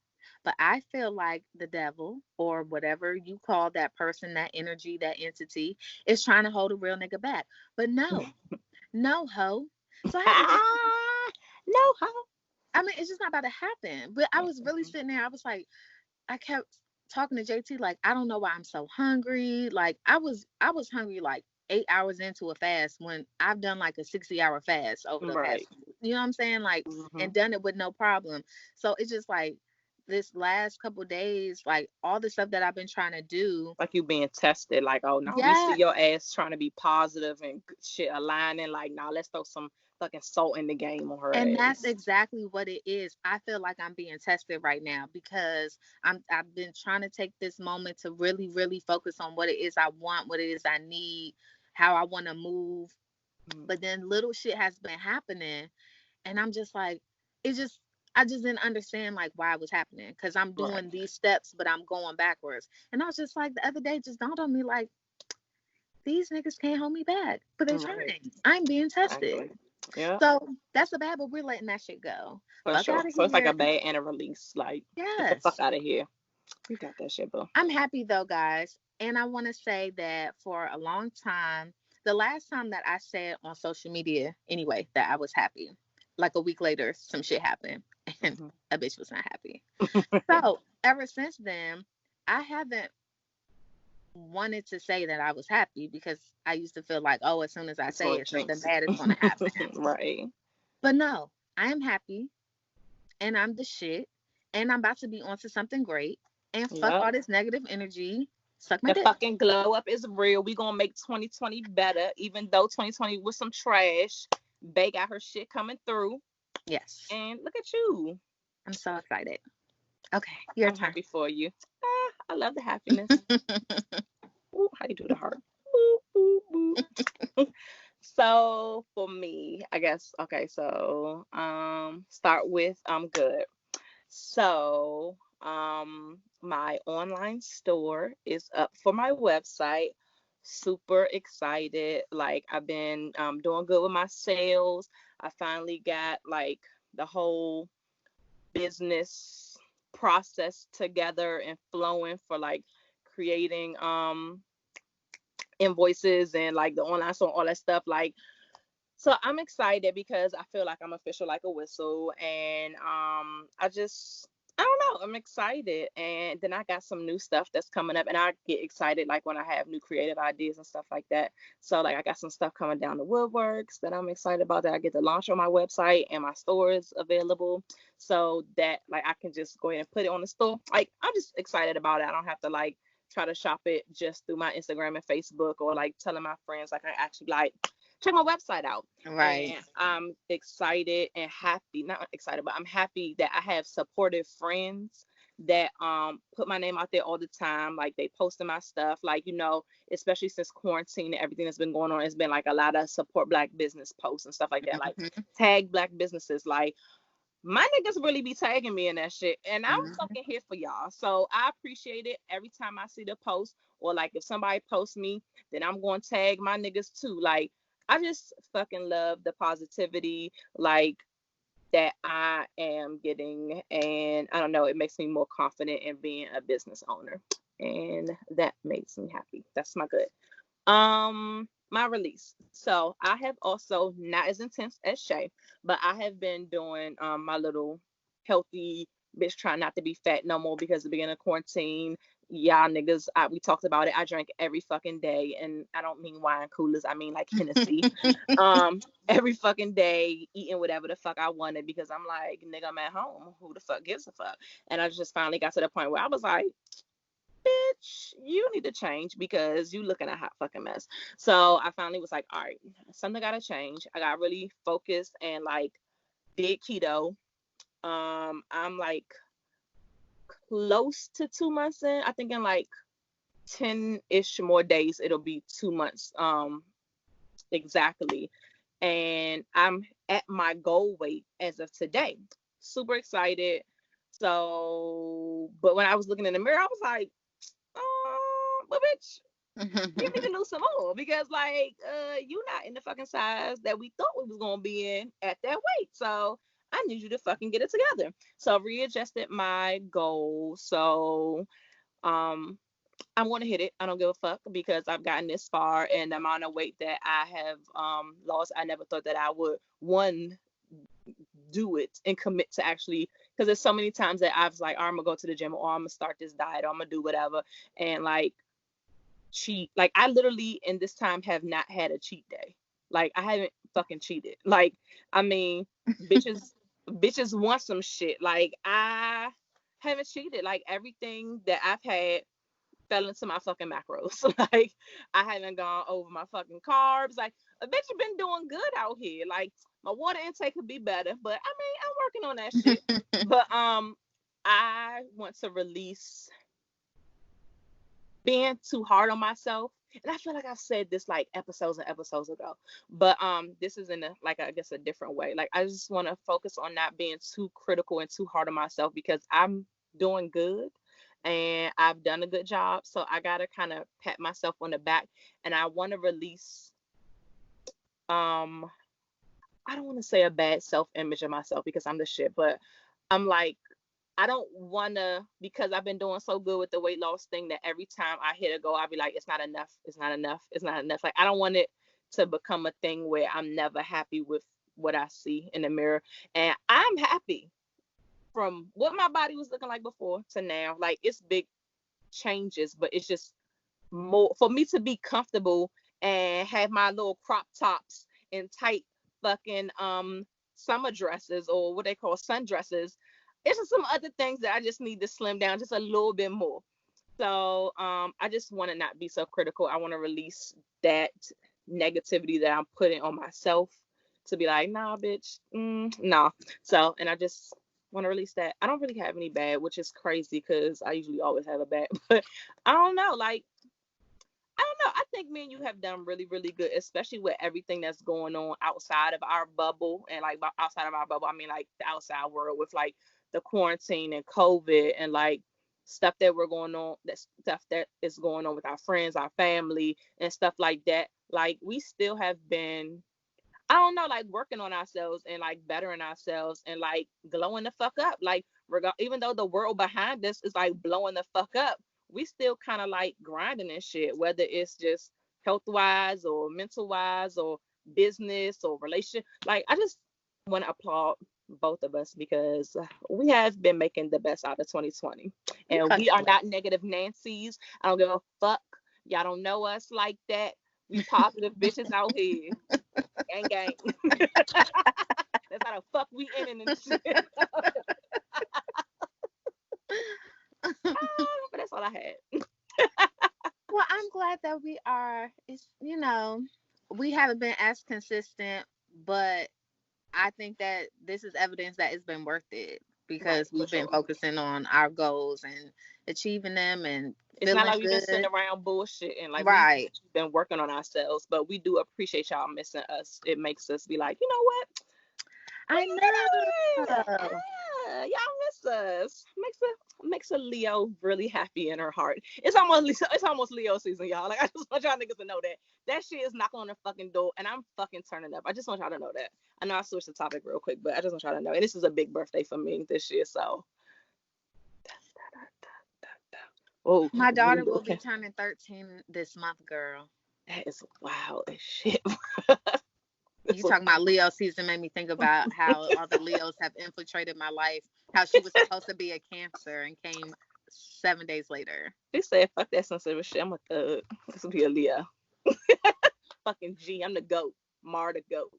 But I feel like the devil, or whatever you call that person, that energy, that entity, is trying to hold a real nigga back. But no, no, ho. So I had to just, No, how? I mean, it's just not about to happen. But I was really sitting there, I was like, I kept talking to JT like I don't know why I'm so hungry. Like I was hungry like 8 hours into a fast when I've done like a 60-hour fast over the Right. past. You know what I'm saying? Like and Mhm. done it with no problem. So it's just like this last couple days, like all the stuff that I've been trying to do. Like you being tested. Like, oh, now we see Yeah, your ass trying to be positive and shit aligning. Like, now let's throw some fucking salt in the game on her and that's ass. exactly what it is. I feel like I'm being tested right now because I've been trying to take this moment to really, really focus on what it is I want, what it is I need, how I want to move. Mhm. But then little shit has been happening, and I'm just like, it just I just didn't understand like why it was happening because I'm Right. doing these steps, but I'm going backwards. And I was just like, the other day, just dawned on me like these niggas can't hold me back, but they're Right. trying. I'm being tested. Exactly. Yeah, So that's a bad, but we're letting that shit go. for Fuck sure. out of So it's like a here. bad and a release. Like, get the fuck Yes. out of here. You got that shit, boo. I'm happy though, guys. And I want to say that for a long time, the last time that I said on social media, anyway, that I was happy, like a week later, some shit happened and Hmm. a bitch was not happy. So ever since then, I haven't wanted to say that I was happy because I used to feel like, oh, as soon as I It's say gonna it, something jinx. bad is going to happen. Right. But no, I am happy and I'm the shit and I'm about to be onto something great. And fuck Yep. all this negative energy. Suck my The dick. fucking glow up is real. We gonna make 2020 better, even though 2020 was some trash. Bay got her shit coming through, Yes. and look at you. I'm so excited. Okay, your I'm turn. happy for you. I love the happiness. Ooh, how you do the heart? Ooh, ooh, ooh. So for me, I guess okay. So start with I'm good. So my online store is up for my website. Super excited. Like I've been doing good with my sales. I finally got like the whole business process together and flowing for like creating invoices and like the online store, all that stuff. Like so I'm excited because I feel like I'm official like a whistle, and I don't know, I'm excited. And then I got some new stuff that's coming up, and I get excited like when I have new creative ideas and stuff like that. So like I got some stuff coming down the woodworks that I'm excited about that I get to launch on my website, and my store is available so that like I can just go ahead and put it on the store. Like I'm just excited about it. I don't have to like try to shop it just through my Instagram and Facebook, or like telling my friends. Like I actually like check my website out. Right. And I'm excited and happy, not excited, but I'm happy that I have supportive friends that put my name out there all the time. Like they posting my stuff, like, you know, especially since quarantine and everything that's been going on, it's been like a lot of support black business posts and stuff like that, like Hmm. tag black businesses. Like my niggas really be tagging me in that shit, and I'm Hmm. fucking here for y'all. So I appreciate it every time I see the post, or like if somebody posts me, then I'm going to tag my niggas too. Like I just fucking love the positivity like that I am getting, and I don't know, it makes me more confident in being a business owner, and that makes me happy. That's my good. My release. So I have also, not as intense as Shay, but I have been doing my little healthy bitch trying not to be fat no more because of the beginning of quarantine. Y'all niggas, we talked about it. I drank every fucking day, and I don't mean wine coolers. I mean like Hennessy. Every fucking day, eating whatever the fuck I wanted because I'm like, nigga, I'm at home. Who the fuck gives a fuck? And I just finally got to the point where I was like, bitch, you need to change because you looking a hot fucking mess. So I finally was like, all right, something gotta change. I got really focused and like did keto. I'm like close to 2 months in. I think in like 10-ish more days it'll be 2 months exactly. And I'm at my goal weight as of today. Super excited. So, but when I was looking in the mirror, I was like, but bitch, you need to lose some more because like you not in the fucking size that we thought we was gonna be in at that weight. So I need you to fucking get it together. So I readjusted my goal. So um I'm gonna hit it. I don't give a fuck because I've gotten this far, and the amount of weight that I have lost, I never thought that I would do it and commit to actually, because there's so many times that I was like, oh, I'm gonna go to the gym, or I'm gonna start this diet, or I'm gonna do whatever, and like cheat. Like I literally in this time have not had a cheat day. Like I haven't fucking cheated. Like I mean, bitches want some shit. Like I haven't cheated. Like everything that I've had fell into my fucking macros. Like I haven't gone over my fucking carbs. Like a bitch have been doing good out here. Like my water intake could be better, but I mean I'm working on that shit. But I want to release being too hard on myself. And I feel like I've said this like episodes and episodes ago, but this is in a like I guess a different way. Like I just want to focus on not being too critical and too hard on myself because I'm doing good and I've done a good job. So I gotta kind of pat myself on the back, and I want to release um I don't want to say a bad self-image of myself because I'm the shit, but I'm like, I don't want to, because I've been doing so good with the weight loss thing that every time I hit a goal, I'll be like, it's not enough. It's not enough. It's not enough. Like, I don't want it to become a thing where I'm never happy with what I see in the mirror. And I'm happy from what my body was looking like before to now. Like, it's big changes, but it's just more for me to be comfortable and have my little crop tops and tight fucking summer dresses, or what they call sundresses. It's just some other things that I just need to slim down just a little bit more. So I just want to not be so critical. I want to release that negativity that I'm putting on myself, to be like, nah, bitch, nah. So, and I just want to release that. I don't really have any bad, which is crazy because I usually always have a bad, but I don't know. Like, I don't know. I think me and you have done really, really good, especially with everything that's going on outside of our bubble. And like outside of our bubble, I mean like the outside world with like the quarantine and COVID and like stuff that we're going on, that stuff that is going on with our friends, our family, and stuff like that. Like, we still have been, I don't know, like working on ourselves and like bettering ourselves and like glowing the fuck up. Like, even though the world behind us is like blowing the fuck up, we still kind of like grinding and shit, whether it's just health wise or mental wise or business or relationship. Like, I just want to applaud both of us because we have been making the best out of 2020, and we are not negative Nancy's. I don't give a fuck. Y'all don't know us like that. We positive bitches out here. Gang, gang. That's how the fuck we in and shit. But that's all I had. Well, I'm glad that we are. It's, we haven't been as consistent, but I think that this is evidence that it's been worth it because Right, we've been focusing on our goals and achieving them, and it's not like we've been good. sitting around bullshitting. Like, Right. we've been working on ourselves, but we do appreciate y'all missing us. It makes us be like, you know what? I know. Yeah, y'all miss us. Makes a Leo really happy in her heart. It's almost Leo season, y'all. Like, I just want y'all niggas to know that shit is knocking on the fucking door, and I'm fucking turning up. I just want y'all to know that. I know I switched the topic real quick, but I just want y'all to know. And this is a big birthday for me this year, so. Oh, my daughter will be turning 13 this month, girl. That is wild as shit. You talking about Leo season made me think about how all the Leos have infiltrated my life. How she was supposed to be a Cancer and came 7 days later. She said, "Fuck that sensitive shit. I'm a thug. This will be a Leo." Fucking G. I'm the goat. Mar the goat.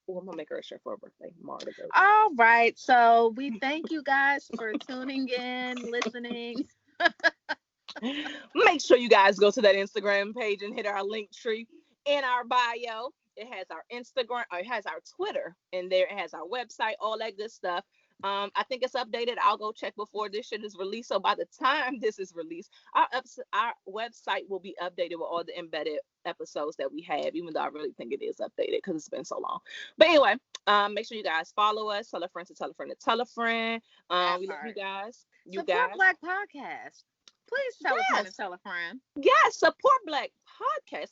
Oh, I'm gonna make her a shirt for her birthday. Mar the goat. All right. So we thank you guys for tuning in, listening. Make sure you guys go to that Instagram page and hit our link tree in our bio. It has our Instagram, or it has our Twitter, and there it has our website, all that good stuff. I think it's updated. I'll go check before this shit is released. So by the time this is released, our website will be updated with all the embedded episodes that we have, even though I really think it is updated because it's been so long. But anyway, make sure you guys follow us. Tell a friend to tell a friend to tell a friend. We love you guys. Support Black Podcast. Please tell a friend to tell a friend. Yes, support Black Podcast.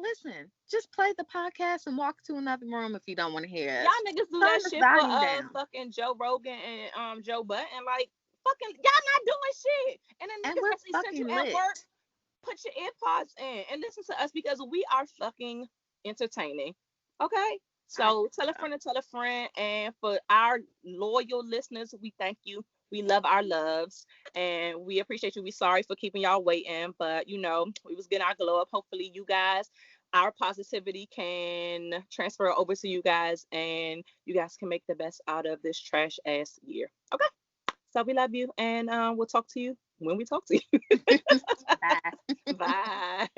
Listen, just play the podcast and walk to another room if you don't want to hear it. Y'all niggas do that shit for fucking Joe Rogan and Joe Budden. Like, fucking, y'all not doing shit. And then niggas actually send you at work, put your earpods in and listen to us because we are fucking entertaining. Okay? So tell a friend to tell a friend. And for our loyal listeners, we thank you. We love our loves and we appreciate you. We sorry for keeping y'all waiting, but we was getting our glow up. Hopefully you guys, our positivity can transfer over to you guys and you guys can make the best out of this trash ass year. Okay. So we love you and we'll talk to you when we talk to you. Bye. Bye.